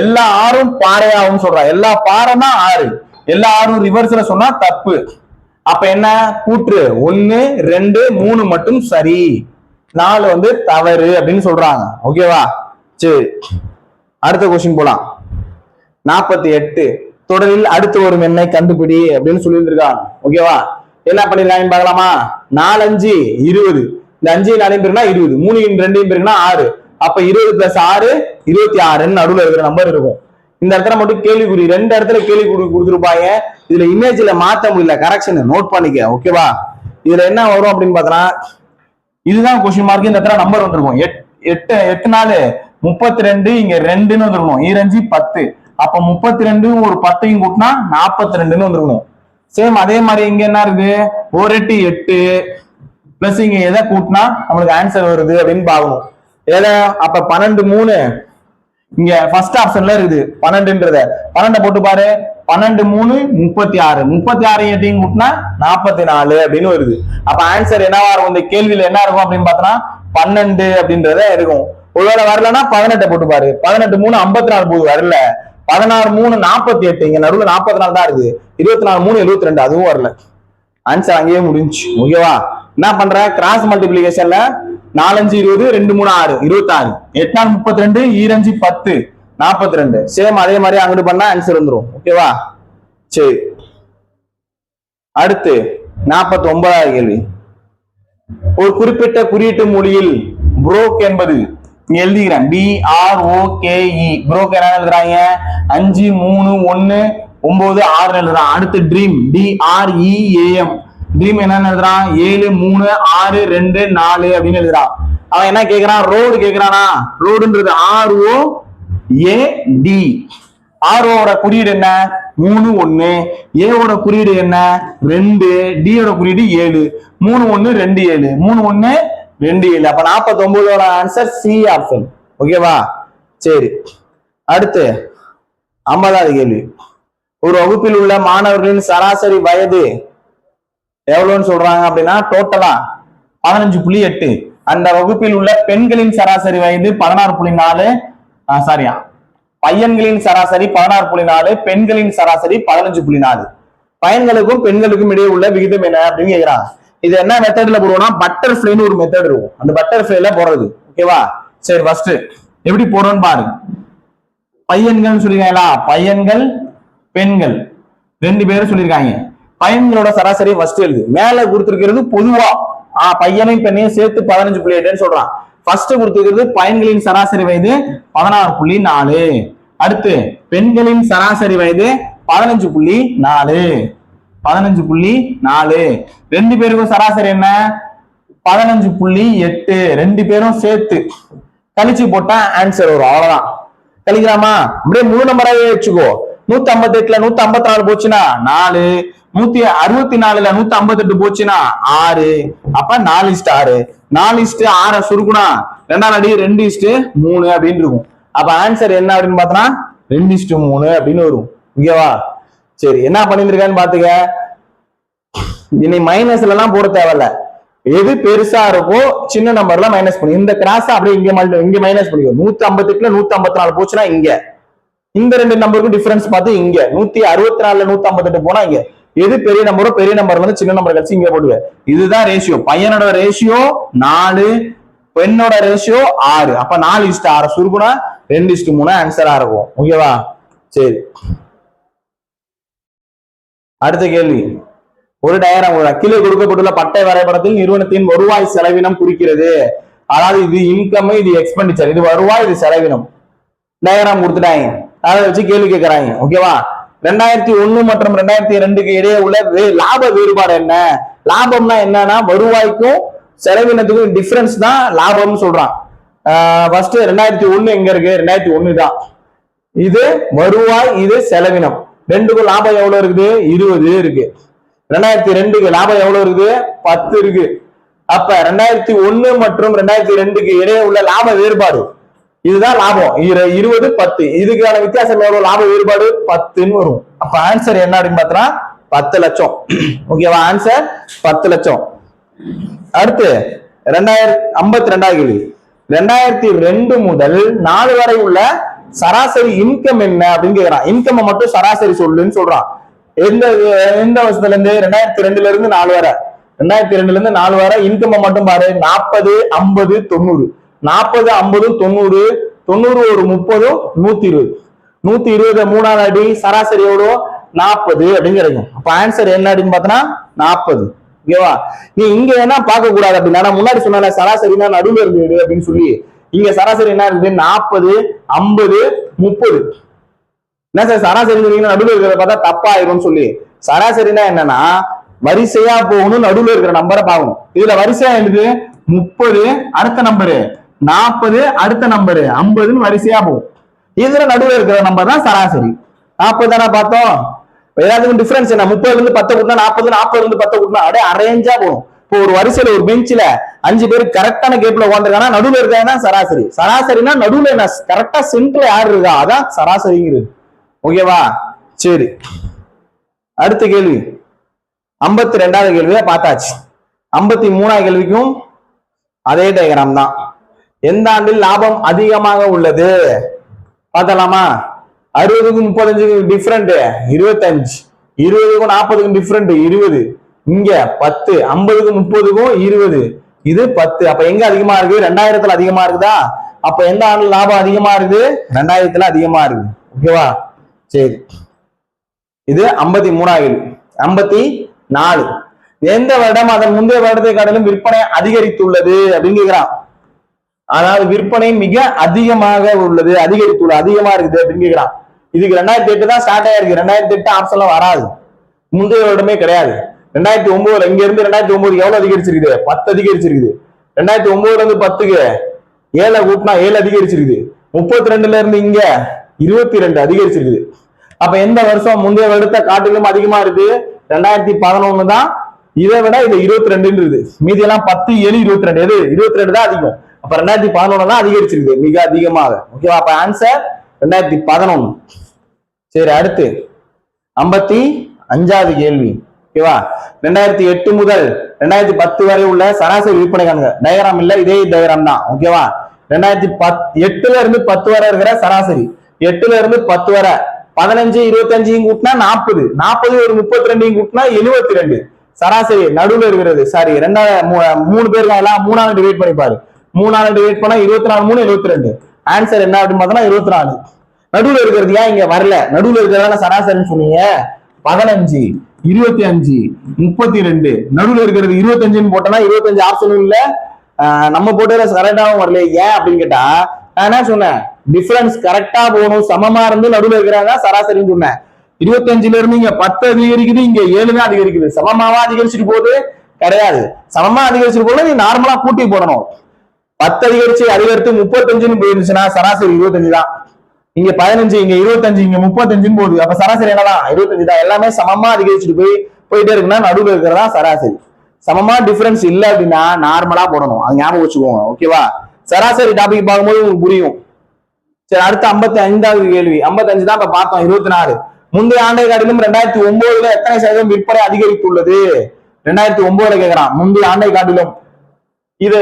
எல்லா ஆறும் பாறையாகும் சொல்றான். எல்லா பாறைனா ஆறு, எல்லா ஆறும் ரிவர்ஸ்ல சொன்னா தப்பு. அப்ப என்ன கூற்று 1 2 3 மட்டும் சரி, 4 வந்து தவறு அப்படின்னு சொல்றாங்க. ஓகேவா? சரி, அடுத்த கொஸ்டின் போலாம். 48 தொடரில் அடுத்து வரும் எண்ணை கண்டுபிடி அப்படின்னு சொல்லியிருந்திருக்காங்க. ஓகேவா? என்ன பண்ணிருக்காங்கன்னு பார்க்கலாமா? 4 5 20, இந்த 5 4 பேருனா 20, 3 2 பேருனா 6. அப்ப 20 பிளஸ் 6 26 நடுவில் இருக்கிற நம்பர் இருக்கும். இந்த இடத்துல மட்டும் கேள்விக்குறி, 2 இடத்துல கேள்விக்குறி கொடுத்துருப்பாங்க. இதுல இமேஜ்ல மாத்த முடியல, கரெக்ஷன் நோட் பண்ணிக்க. ஓகேவா? இதுல என்ன வரும் அப்படின்னு பார்த்தா இதுதான் கொஸ்டின் மார்க். இந்த இடத்துல நம்பர் வந்துருக்கும் 8 8 4 32, இங்க 2ன்னு வந்துருக்கணும். 2 5 10. அப்ப 32 ஒரு 10 கூட்டினா 42ன்னு வந்துருக்கணும். சேம் அதே மாதிரி இங்க என்ன இருக்கு, 1 8 8 பிளஸ் இங்க எதை கூட்டினா நம்மளுக்கு ஆன்சர் வருது அப்படின்னு பாக்கணும். ஏதா அப்ப 12 3 இங்க ஃபர்ஸ்ட் ஆப்ஷன்ல இருக்குது 12ன்றத 12 போட்டு பாரு. 12 3 36, 36 8 கூட்டினா 44 அப்படின்னு வருது. அப்ப ஆன்சர் என்னவா இருக்கும், இந்த கேள்வியில என்ன இருக்கும் அப்படின்னு பார்த்தோம்னா 12 அப்படின்றத இருக்கும். ஒருவேளை வரலன்னா 18 போட்டு பாரு. 18 3 54 போது வரல. 16 3 48, இங்க நடுவில் 44 தான் இருக்குது. 24 3 72, அதுவும் வரல. ஆன்சர் அங்கேயே முடிஞ்சு. ஓகேவா? என்ன பண்ற, கிராஸ் மல்டிபிளிகேஷன்ல 4 5 20, 2 3 6 26, 8 4 32, 2 5 10 42. சேம் அதே மாதிரி அங்கிட்டு பண்ணா ஆன்சர் வந்துடும். ஓகேவா? சரி, அடுத்து 49வது கேள்வி. ஒரு குறிப்பிட்ட குறியீட்டு மொழியில் புரோக் என்பது எழுதுகிறேன், BROKE. புரோக் என்ன எழுதுறாங்க, 5 3 1 9 6 எழுதுறான். அடுத்து ட்ரீம், DREAM. ட்ரீம் என்ன எழுதுறான், 7 3 6 2 4 அப்படின்னு எழுதுறான். அவன் என்ன கேக்குறான், ரோடு கேக்குறானா. ரோடுன்றது ROAD. ROட குறியீடு என்ன, 3 1. ஏவோட குறியீடு என்ன, 2. டியோட குறியீடு 7. 3 1 2 7, 3 1 2 7. அப்ப 49ஓட ஆன்சர் சி ஆப்ஷன். ஓகேவா? சரி, அடுத்து 50வது கேள்வி. ஒரு வகுப்பில் உள்ள மாணவர்களின் சராசரி வயது எவ்வளவுன்னு சொல்றாங்க அப்படின்னா டோட்டலா 15.8. அந்த வகுப்பில் உள்ள பெண்களின் சராசரி வயது 16.4. சாரியா, பையன்களின் சராசரி 16.4, பெண்களின் சராசரி 15.4. பையன்களுக்கும் பெண்களுக்கும் இடையே உள்ள விகிதம் என்ன அப்படின்னு கேக்குறாங்க. இது என்ன மெத்தட்ல போடுவோம்னா பட்டர்ஃப்ளைன்னு ஒரு மெத்தட் இருக்கும். அந்த பட்டர்ஃப்ளைல போடுறது. ஓகேவா? சரி, ஃபர்ஸ்ட் எப்படி போடுறோம்னு பாருங்க. பையன்கள் சொல்லிருக்காங்களா, பையன்கள் பெண்கள் 2 பேரும் சொல்லியிருக்காங்க. பையன்களோட சராசரி ஃபர்ஸ்ட் எழுது. மேல கொடுத்திருக்கிறது பொதுவா பையனையும் பெண்ணையும் சேர்த்து 15.8 சொல்றான். ஃபர்ஸ்ட் கொடுத்திருக்கிறது பையன்களின் சராசரி வயது 16.4. அடுத்து பெண்களின் சராசரி வயது 15.4. 15.4. 2 பேருக்கும் சராசரி என்ன, 15.8. 2 பேரும் சேர்த்து கழிச்சு போட்டா ஆன்சர் வரும். அவ்வளவுதான். கழிக்கலாமா? அப்படியே முழு நம்பராகவே வச்சுக்கோ. 158ல 154 போச்சுன்னா 4, 164ல 158 போச்சுன்னா 6. அப்ப 4:6. 4:6 சுருக்குனா 2ஆம் அடி 2:3 அப்படின்னு இருக்கும். அப்ப ஆன்சர் என்ன அப்படின்னு பார்த்தோம்னா 2:3 அப்படின்னு வரும். ஓகேவா? சரி, என்ன பண்ணிருக்கான்னு பாத்துக்க. இனி மைனஸ்ல எல்லாம் போட தேவையில்ல. எது பெருசா இருக்கோ சின்ன நம்பர்ல மைனஸ் பண்ணி இந்த கிராஸ் அப்படியே இங்க மைனஸ் பண்ணிக்கோ. 158ல 154 போச்சுன்னா இங்க இந்த 2 நம்பருக்கும் டிஃபரன்ஸ் பார்த்து இங்க 164ல 158 போனா இங்க எது பெரிய நம்பரோ பெரிய நம்பர் வந்து சின்ன நம்பர் கழிச்சு இங்க போடுவேன். இதுதான் ரேஷியோ. பையனோட ரேஷியோ 4, பெண்ணோட ரேஷியோ 6. அப்ப 4:6 சுருக்குனா 2:3 ஆன்சரா இருக்கும். ஓகேவா? சரி, அடுத்த கேள்வி. ஒரு டயராம் கீழே கொடுக்கப்பட்டுள்ள பட்டை வரைபடத்தில் நிறுவனத்தின் வருவாய் செலவினம் குறிக்கிறது. அதாவது இது இன்கம், இது எக்ஸ்பெண்டிச்சர், இது வருவாய், இது செலவினம். டயராம் கொடுத்துட்டாங்க, அதை வச்சு கேள்வி கேட்கறாங்க. ஓகேவா? 2001 மற்றும் 2002க்கு இடையே உள்ள லாப வேறுபாடு என்ன? லாபம்னா என்னன்னா வருவாய்க்கும் செலவினத்துக்கும் டிஃபரன்ஸ் தான் லாபம்னு சொல்றான். ஃபர்ஸ்ட் 2001 எங்க இருக்கு, 2001 தான். இது வருவாய், இது செலவினம். ரெண்டுக்கும் லாபம் எவ்வளவு இருக்குது, 20 இருக்கு. 2002க்கு லாபம் எவ்வளவு இருக்குது, 10 இருக்கு. அப்ப 2001 மற்றும் 2002க்கு இடையே உள்ள லாப வேறுபாடு இதுதான் லாபம். 20 10 இதுக்கான வித்தியாசம் எவ்வளவு? லாப வேறுபாடு 10ன்னு வரும். அப்ப ஆன்சர் என்ன அப்படின்னு பார்த்தா 10 லட்சம். ஓகேவா? ஆன்சர் 10 லட்சம். அடுத்து 2052 கேள்வி. 2002 முதல் 4 வரை உள்ள சராசரி இன்கம் என்ன அப்படின்னு கேக்குறான். இன்கம் மட்டும் சராசரி சொல்லுன்னு சொல்றான். எந்த வருஷத்துல இருந்து? 2002ல இருந்து 4 வரை. 2002ல இருந்து 4 வரை இன்கம் மட்டும் பாரு. 40 50 90 40 50 90 90 ஒரு 30 120 120 மூணாவது அடி சராசரி எவ்வளோ? 40 அப்படின்னு கிடைக்கும். அப்ப ஆன்சர் என்ன அப்படின்னு பார்த்தோன்னா 40. ஓகேவா? நீ இங்க என்ன பார்க்க கூடாது அப்படின்னா முன்னாடி சொன்ன சராசரினா நடுவில் இருந்தது அப்படின்னு சொல்லி இங்க சராசரி என்ன இருக்குது? 40 50 30. என்ன சார் சராசரி நடுவில் இருக்கிறத பார்த்தா தப்பாயிரும் சொல்லி. சராசரினா என்னன்னா வரிசையா போகணும், நடுவில் இருக்கிற நம்பரை பார்க்கணும். இதுல வரிசையா எழுது 30 அடுத்த நம்பரு 40 அடுத்த நம்பரு 50ன்னு வரிசையா போகும். இதுல நடுவில் இருக்கிற நம்பர் தான் சராசரி. 40 தானே பார்த்தோம். ஏதாவது டிஃபரன்ஸ் என்ன? 30ல இருந்து 10 கூட்டினா 40, 40ல இருந்து 10 கூட்டினா அப்படியே அரேஞ்சா போகும். இப்போ ஒரு வரிசையில ஒரு பெஞ்சில 5 பேர் கரெக்டான கேப்ல உட்காந்துருக்காங்கன்னா நடுவில் இருக்காங்க சராசரி. சராசரினா நடுவில் என்ன கரெக்டா சென்டர்ல யாரு இருக்கா அதான் சராசரிங்கிறது. ஓகேவா? சரி, அடுத்த கேள்வி 52வது கேள்வியை பார்த்தாச்சு. 53வது கேள்விக்கும் அதே டயக்ராம் தான். எந்த ஆண்டில் லாபம் அதிகமாக உள்ளது பார்த்தலாமா? 60க்கும் 35க்கும் டிஃபரெண்ட் 25, 20க்கும் 40க்கும் டிஃபரெண்ட் 20, இங்க 10, 50க்கும் 30க்கும் 20, இது 10. அப்ப எங்க அதிகமா இருக்கு? 2000த்துல அதிகமா இருக்குதா? அப்ப எந்த ஆண்டு லாபம் அதிகமா இருக்கு? 2000த்துல அதிகமா இருக்கு. ஓகேவா? சரி, இது 53வது. 54 எந்த வருடம் அதன் முந்தைய வருடத்தை காட்டிலும் விற்பனை அதிகரித்துள்ளது அப்படின்னு கேக்குறான். அதாவது விற்பனை மிக அதிகமாக உள்ளது, அதிகரித்துள்ளது, அதிகமா இருக்குது அப்படின்னு கேக்குறான். இதுக்கு 2008 தான் ஸ்டார்ட் ஆயிருக்கு. 2008 ஆப்ஷன்ல வராது, முந்தைய வருடமே கிடையாது. 2009 இங்க இருந்து 2009 எவ்வளவு அதிகரிச்சிருக்குது? 10 அதிகரிச்சிருக்குது. 2009ல இருந்து 10க்கு 7 கூட்டினா 7 அதிகரிச்சிருக்குது. 32ல இருந்து இங்க 22 அதிகரிச்சிருக்குது. அப்ப எந்த வருஷம் முந்தைய வருடத்தை காட்டிலும் அதிகமா இருக்கு? 2011 தான். இதை விட இது 22 மீதி எல்லாம் 10 7 22. எது? 22 தான் அதிகம். அப்ப 2011 தான் அதிகரிச்சிருக்கு மிக அதிகமாக. ஓகேவா? அப்ப ஆன்சர் 2011. சரி, அடுத்து 55வது கேள்வி. ஓகேவா? 2008 முதல் 2010 வரை உள்ள சராசரி விற்பனை காணுங்க. டயக்ராம் இல்ல, இதே டயக்ராம் தான். ஓகேவா? 2008ல இருந்து 10 வரை இருக்கிற சராசரி. 8ல இருந்து 10 வரை 15 25 கூட்டினா 40, 40 ஒரு 32 கூட்டினா 72. சராசரி நடுவில் இருக்கிறது. சாரி, 3 பேர் மூணாவது டிவைட் பண்ணி பாரு. 3ஆல டிவைட் பண்ணா 24 3 72. ஆன்சர் என்ன அப்படின்னு பார்த்தோம்னா 24. நடுவில் இருக்கிறது ஏன் இங்க வரல? நடுவில் இருக்கிறதான சராசரின்னு சொன்னீங்க. 15 25 32 நடுவில் இருக்கிறது 25ன்னு போட்டோம்னா 25 ஆப்ஷனும் இல்ல, நம்ம போட்டதுல கரெக்டாவும் வரல. ஏன் அப்படின்னு கேட்டா நான் என்ன சொன்னேன்? டிஃபரன்ஸ் கரெக்டா போகணும், சமமா இருந்து நடுவில் இருக்கிறாங்க சராசரின்னு சொன்னேன். 25ல இருந்து இங்க 10 அதிகரிக்குது, இங்க 7 தான் அதிகரிக்குது. சமமாவா அதிகரிச்சுட்டு போகுது? கிடையாது. சமமா அதிகரிச்சுட்டு போல நீ நார்மலா கூட்டி போடணும். 10 அதிகரிச்சு அதிகரித்து 35ன்னு போயிருந்துச்சுன்னா சராசரி 25 தான். இங்க 15, இங்க 25, இங்க 35ன்னு போகுது. அப்ப சராசரி என்னதான்? 25 தான். எல்லாமே சமமா அதிகரிச்சுட்டு போயிட்டே இருக்குன்னா நடுவில் இருக்கிறதா சராசரி. சமமா டிஃபரன்ஸ் இல்ல அப்படின்னா நார்மலா போடணும். அது ஞாபகம் வச்சுக்கோங்க. ஓகேவா? சராசரி டாபிக் பார்க்கும்போது உங்களுக்கு புரியும். சரி, அடுத்து 55வது கேள்வி. 55 தான் இப்ப பார்த்தோம். 24 முந்தைய ஆண்டை காட்டிலும் 2009ல எத்தனை சதவீதம் விற்பனை அதிகரித்துள்ளது? 2009ல கேட்கிறான். முந்தைய ஆண்டை காட்டிலும் இது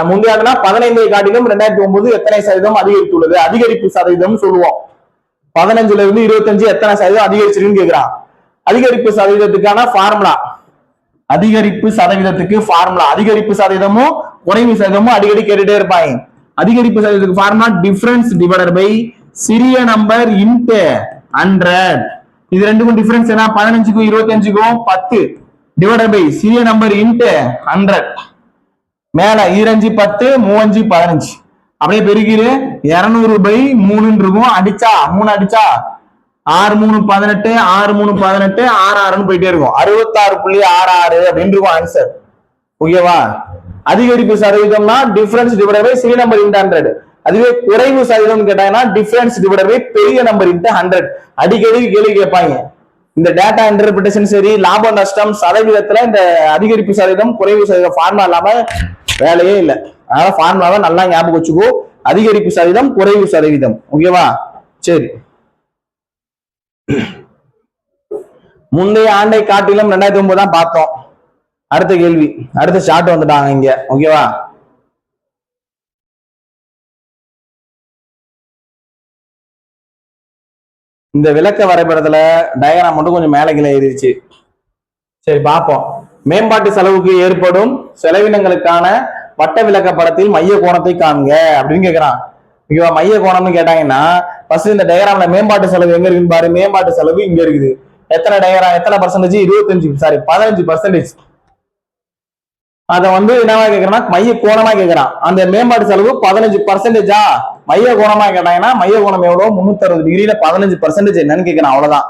முந்தைய ஆண்டுனா 15ஐ காட்டிலும் 2009 எத்தனை சதவீதம் அதிகரித்துள்ளது? அதிகரிப்பு சதவீதம் சொல்லுவோம். 15ல இருந்து 25 எத்தனை சதவீதம் அதிகரிச்சிருக்குன்னு கேட்கிறான். அதிகரிப்பு சதவீதத்துக்கான ஃபார்முலா, அதிகரிப்பு சதவீதத்துக்கு ஃபார்முலா, அதிகரிப்பு சதவீதமும் குறைவு சதவீதமும் அடிக்கடி கேட்டுட்டே இருப்பாங்க. அதிகரிப்பு சதவீதத்துக்கு ஃபார்முலா டிஃபரன்ஸ் டிவைடட் பை சிறிய நம்பர் இன்டு 100. இது ரெண்டுக்கும் டிஃபரன்ஸ் என்ன? 15க்கும் 25க்கும் 10 டிவைடட் பை சிறிய நம்பர் இன்டு 100. மேல 25 10 35 15 அப்படியே பெருகிரு. 200 பை 3 இருக்கும். அடிச்சா 3 அடிச்சா 6 3 18 6 3 18 6 6ன்னு போயிட்டே இருக்கும். 66.66 அப்படின்னு இருக்கும் ஆன்சர். ஓகேவா? அதிகரிப்பு சதவீதம்னா டிஃபரன்ஸ் டிவைடட் பை சிறிய நம்பர் இன்டு 100. அதுவே குறைவு சதவீதம் கேட்டாங்கன்னா டிஃபரன்ஸ் டிவைடட் பை பெரிய நம்பர் இன்டு 100. அடிக்கடி கேள்வி கேட்பாங்க. இந்த டேட்டா இன்டர்பிரிட்டேஷன் சரி, லாபம் நஷ்டம் சதவீதத்துல இந்த அதிகரிப்பு சதவீதம் குறைவு சதவீதம் ஃபார்முலா இல்லாம வேலையே இல்லை. அதனால ஃபார்முலாவை நல்லா ஞாபகம் வச்சுக்கோ. அதிகரிப்பு சதவீதம் குறைவு சதவீதம். ஓகேவா? சரி, முந்தைய ஆண்டை காட்டிலும் 2009 தான் பார்த்தோம். அடுத்த கேள்வி, அடுத்த ஷார்ட் வந்துட்டாங்க இங்க. ஓகேவா? இந்த விளக்க வரைபடத்துல டயக்ராம் மட்டும் கொஞ்சம் மேல கீழே ஏறிடுச்சு. சரி பார்ப்போம். மேம்பாட்டு செலவுக்கு ஏற்படும் செலவினங்களுக்கான வட்ட விளக்க படத்தில் மைய கோணத்தை காண்க அப்படின்னு கேட்கிறான். ஓகேவா? மைய கோணம்னு கேட்டாங்கன்னா ஃபர்ஸ்ட் இந்த டயக்ராம்ல மேம்பாட்டு செலவு எங்க இருக்குன்னு பாரு. மேம்பாட்டு செலவு இங்க இருக்குது. எத்தனை டயக்ராம், எத்தனை பர்சன்டேஜ்? 15%. அதை என்னவா கேட்கறான்னா மைய கோணமா கேட்கறான். அந்த மேம்பாட்டு செலவு 15%. மைய கோணமா கேட்டாங்கன்னா மைய கோணம் எவ்வளவு? 360 டிகிரியில 15% என்னன்னு கேட்கறான். அவ்வளவுதான்.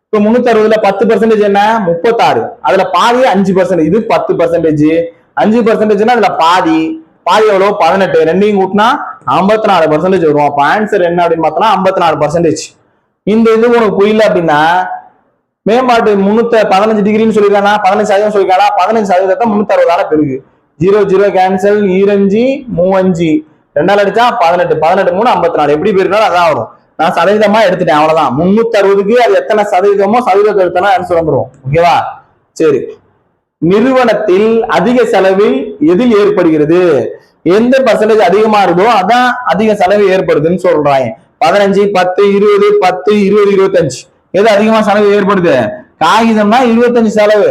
இப்ப 360ல 10% என்ன? 36. அதுல பாதி 5%. இது 10%. 5%னா அதுல பாதி எவ்வளவு? 18. ரெண்டையும் கூட்டினா 54% வரும். அப்ப ஆன்சர் என்ன அப்படின்னு பார்த்தோம்னா 54%. இந்த இது உனக்கு புரியல அப்படின்னா மேம்பாட்டு 315 டிகிரின்னு சொல்லிருக்கானா, 15% சொல்லிருக்கானா, 15% 360 பெருக்கு. 0 0 கேன்சல், 25 35 2 அடிச்சா 18 18 3 54. எப்படி போயிருக்காலும் அதான் வரும். நான் சதவீதமா எடுத்துட்டேன், அவ்வளவுதான். 360க்கு அது எத்தனை சதவீதமோ சதவீதத்தை எடுத்தனா ஆன்சர் வந்துடும். ஓகேவா? சரி, நிறுவனத்தில் அதிக செலவில் எதில் ஏற்படுகிறது? எந்த பர்சன்டேஜ் அதிகமா இருக்கோ அதான் அதிக செலவு ஏற்படுதுன்னு சொல்றாங்க. 15 10 20 10 20 25 எது அதிகமா செலவு ஏற்படுது? காகிதம்னா 25 செலவு.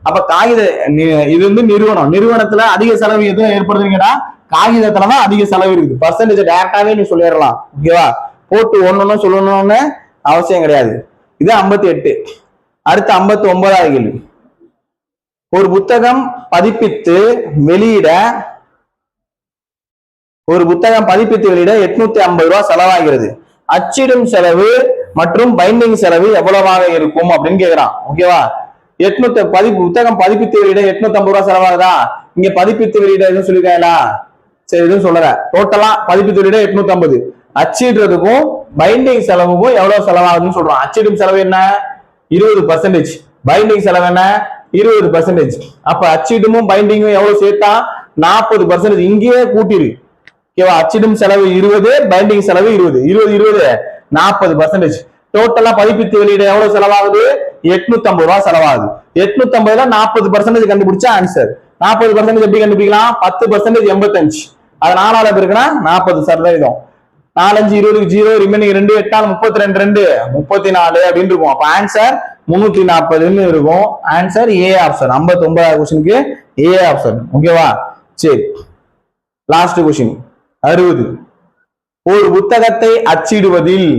அப்ப காகித இது நிறுவனத்துல அதிக செலவு எதுவும் ஏற்படுதுன்னா காகிதத்துலதான் அதிக செலவு இருக்குது. பர்சன்டேஜ் டேரக்டாவே நீ சொல்லிடலாம். ஓகேவா? போட்டு ஒண்ணு சொல்லணும்னு அவசியம் கிடையாது. இது 58. அடுத்து 59வது கேள்வி. ஒரு புத்தகம் பதிப்பித்து வெளியிட 850 ரூபாய் செலவாகிறது. அச்சிடும் செலவு மற்றும் பைண்டிங் செலவு எவ்வளவாக இருக்கும் அப்படின்னு கேக்குறான். ஓகேவா? புத்தகம் பதிப்பித்து வெளியிட 850 ரூபாய் செலவாகுதா? இங்க பதிப்பித்து வெளியிட எதுவும் சொல்லிருக்காங்களா? சரி, எதுவும் சொல்லல. டோட்டலா பதிப்பித்து வெளியிட 850. அச்சிடுறதுக்கும் பைண்டிங் செலவுக்கும் எவ்வளவு செலவாகுதுன்னு சொல்றான். அச்சிடும் செலவு என்ன? 20%. பைண்டிங் செலவு என்ன? 20%. அப்ப அச்சிடுமும் பைண்டிங்கும் எவ்வளவு சேர்த்தா 40%. இங்கேயே கூட்டிரு. ஓகேவா? அச்சிடும் செலவு 20, பைண்டிங் செலவு 20 20 40%. டோட்டலா பதிப்பித்து வெளியிட எவ்வளவு செலவாகுது? 850 ரூபாய் செலவாகுது. 850ல 40% கண்டுபிடிச்சா ஆன்சர். 40% எப்படி கண்டுபிடிக்கலாம்? 10% 85. அது 4 இருக்குன்னா 40%. 4 5 20 0 ரிமைனிங் 2 8 32 34 அப்படின்னு இருக்கும். அப்ப ஆன்சர் 340 இருக்கும். Answer A option. 59வது क्वेश्चनக்கு ஏ ஆப்ஷன். ஓகேவா? சரி, லாஸ்ட் क्वेश्चन 60. ஒரு புத்தகத்தை அச்சிடுவதில்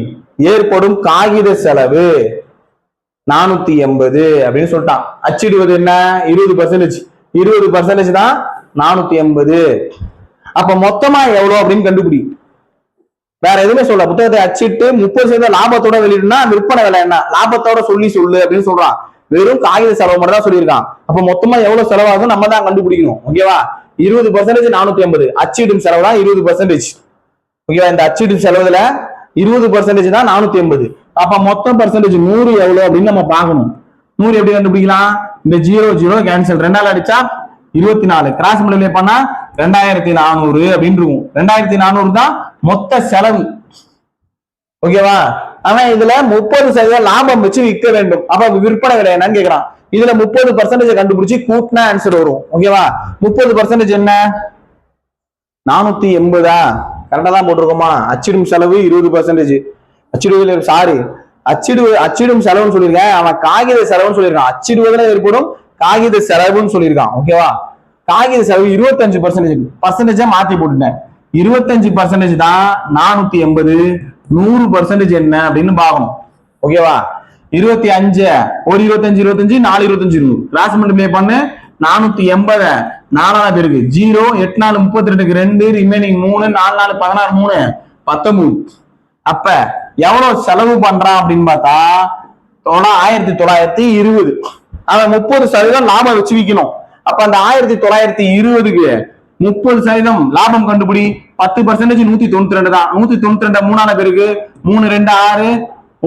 ஏற்படும் காகித செலவு 480 அப்படின்னு சொல்லிட்டான். அச்சிடுவது என்ன? 20%. 20% தான் 480. அப்ப மொத்தமா எவ்வளவு அப்படின்னு கண்டுபிடி. வேற எதுவுமே சொல்ல. புத்தகத்தை அச்சிட்டு 30% லாபத்தோட வெளியிடுனா விற்பனை விலை என்ன? லாபத்தோட சொல்லு அப்படின்னு சொல்றான். வெறும் காகித செலவு மட்டும் தான் சொல்லியிருக்கான். அப்ப மொத்தமா எவ்வளவு செலவாகும் நம்ம தான் கண்டுபிடிக்கணும். ஓகேவா? 20% 480. அச்சிடும் செலவு தான் 20%. ஓகேவா? இந்த அச்சிடும் செலவுல 20% தான் 480. அப்ப மொத்தம் பர்சன்டேஜ் 100 எவ்வளவு அப்படின்னு நம்ம பார்க்கணும். 100 எப்படி கண்டுபிடிக்கலாம்? இந்த 0 0 கேன்சல், 2 அடிச்சா 24, கிராஸ் மல்டிப்ளை பண்ணா 2400 அப்படின்னு இருக்கும். 2400 தான் மொத்த செலவு. ஓகேவா? ஆனா இதுல 30% லாபம் வச்சு விற்க வேண்டும். அப்ப விற்பனை விலை என்னன்னு கேக்குறான். இதுல 30% கண்டுபிடிச்சு கூட்டினா ஆன்சர் வரும். ஓகேவா? 30% என்ன? 480. கரெக்டா தான் போட்டிருக்கோமா? அச்சிடும் செலவு 20%. அச்சிடும் செலவுன்னு சொல்லியிருக்கேன். அவன் காகித செலவுன்னு சொல்லியிருக்கான். அச்சிடுவதில் ஏற்படும் காகித செலவுன்னு சொல்லியிருக்கான். ஓகேவா? காகித செலவு 25%. மாத்தி போட்டுட்டேன். 25% தான் 480. 100% என்ன அப்படின்னு பாக்கணும். ஓகேவா? 25 ஒரு 25 25 4 25 100 கிராஸ் மல்டிப்ளை பண்ணு. 480 4 பேருக்கு 0 8 4 32க்கு 2 ரிமைனிங் 3 4 4 16 3 19. அப்ப எவ்வளவு செலவு பண்றான் அப்படின்னு பார்த்தா 1920. அவன் 30% லாபம் வச்சு விற்கணும். அப்ப அந்த 1920க்கு 30% லாபம் கண்டுபிடி. 10% 192 தான். 192 3 பேருக்கு 3 2 6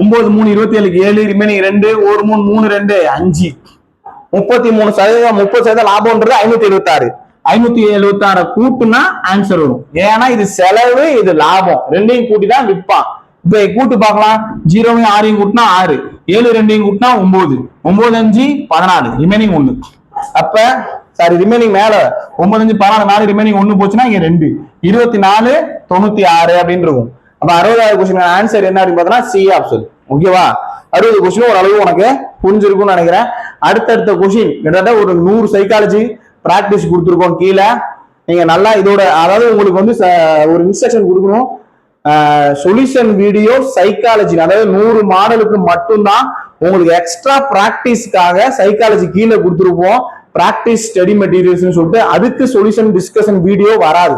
9 3 27க்கு 7 ரிமைனிங் 2 1 3 3 2 5 33% 30% லாபம்ன்றது 576. 576 கூட்டுனா ஆன்சர் வரும். ஏன்னா இது செலவு இது லாபம் ரெண்டையும் கூட்டி தான் விற்பான். இப்ப கூட்டு பார்க்கலாம். 0 6 கூட்டினா 6, 7 2 கூட்டினா 9, 9 5 14 ரிமைனிங் 1. அப்ப சாரி ரிமைனிங் மேல 9 5 14 4 ரிமைனிங் 1 போச்சுன்னா இங்க 2 24 96 அப்படின்னு இருக்கும். அப்ப 60வது கொஸ்டின் ஆன்சர் என்ன அப்படின்னு பார்த்தோம்னா சி ஆப்ஷன். ஓகேவா? 60 கொஸ்டின் ஒரு அளவு உனக்கு புரிஞ்சிருக்கும்னு நினைக்கிறேன். அடுத்தடுத்த கொஸ்டின் கிட்டத்தட்ட ஒரு 100 சைக்காலஜி பிராக்டிஸ் கொடுத்துருக்கோம் கீழே. நீங்க நல்லா இதோட அதாவது உங்களுக்கு வந்து ஒரு இன்ஸ்ட்ரக்ஷன் கொடுக்கணும். சொல்யூஷன் வீடியோ சைக்காலஜி அதாவது 100 மாடலுக்கு மட்டும்தான் உங்களுக்கு எக்ஸ்ட்ரா பிராக்டிஸ்க்காக சைக்காலஜி கீழே கொடுத்துருப்போம். பிராக்டிஸ் ஸ்டடி மெட்டீரியல்ஸ் சொல்லிட்டு அதுக்கு சொல்யூஷன் டிஸ்கஷன் வீடியோ வராது.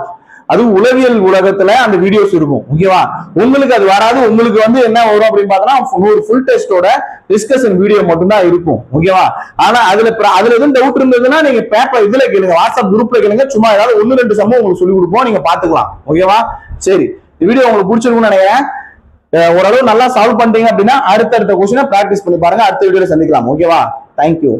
அது உளவியல் உலகத்துல அந்த வீடியோஸ் இருக்கும். ஓகேவா? உங்களுக்கு அது வராது. உங்களுக்கு வந்து என்ன வரும் அப்படின்னு பார்த்தோம்னா ஒரு ஃபுல் டெஸ்டோட டிஸ்கஷன் வீடியோ மட்டும் தான் இருக்கும். ஓகேவா? ஆனா அதுல எதுவும் டவுட் இருந்ததுன்னா நீங்க பேப்பர் இதுல கேளுங்க, வாட்ஸ்அப் குரூப்ல கேளுங்க. சும்மா ஏதாவது 1 2 சம்பவம் உங்களுக்கு சொல்லி கொடுப்போம், நீங்க பாத்துக்கலாம். ஓகேவா? சரி, இந்த வீடியோ உங்களுக்கு பிடிச்சிருக்கும்னு நினைக்கிறேன். ஓரளவு நல்லா சால்வ் பண்றீங்க அப்படின்னா அடுத்தடுத்த கொஸ்டினை பிராக்டிஸ் பண்ணி பாருங்க. அடுத்த வீடியோல சந்திக்கலாம். ஓகேவா? தேங்க்யூ.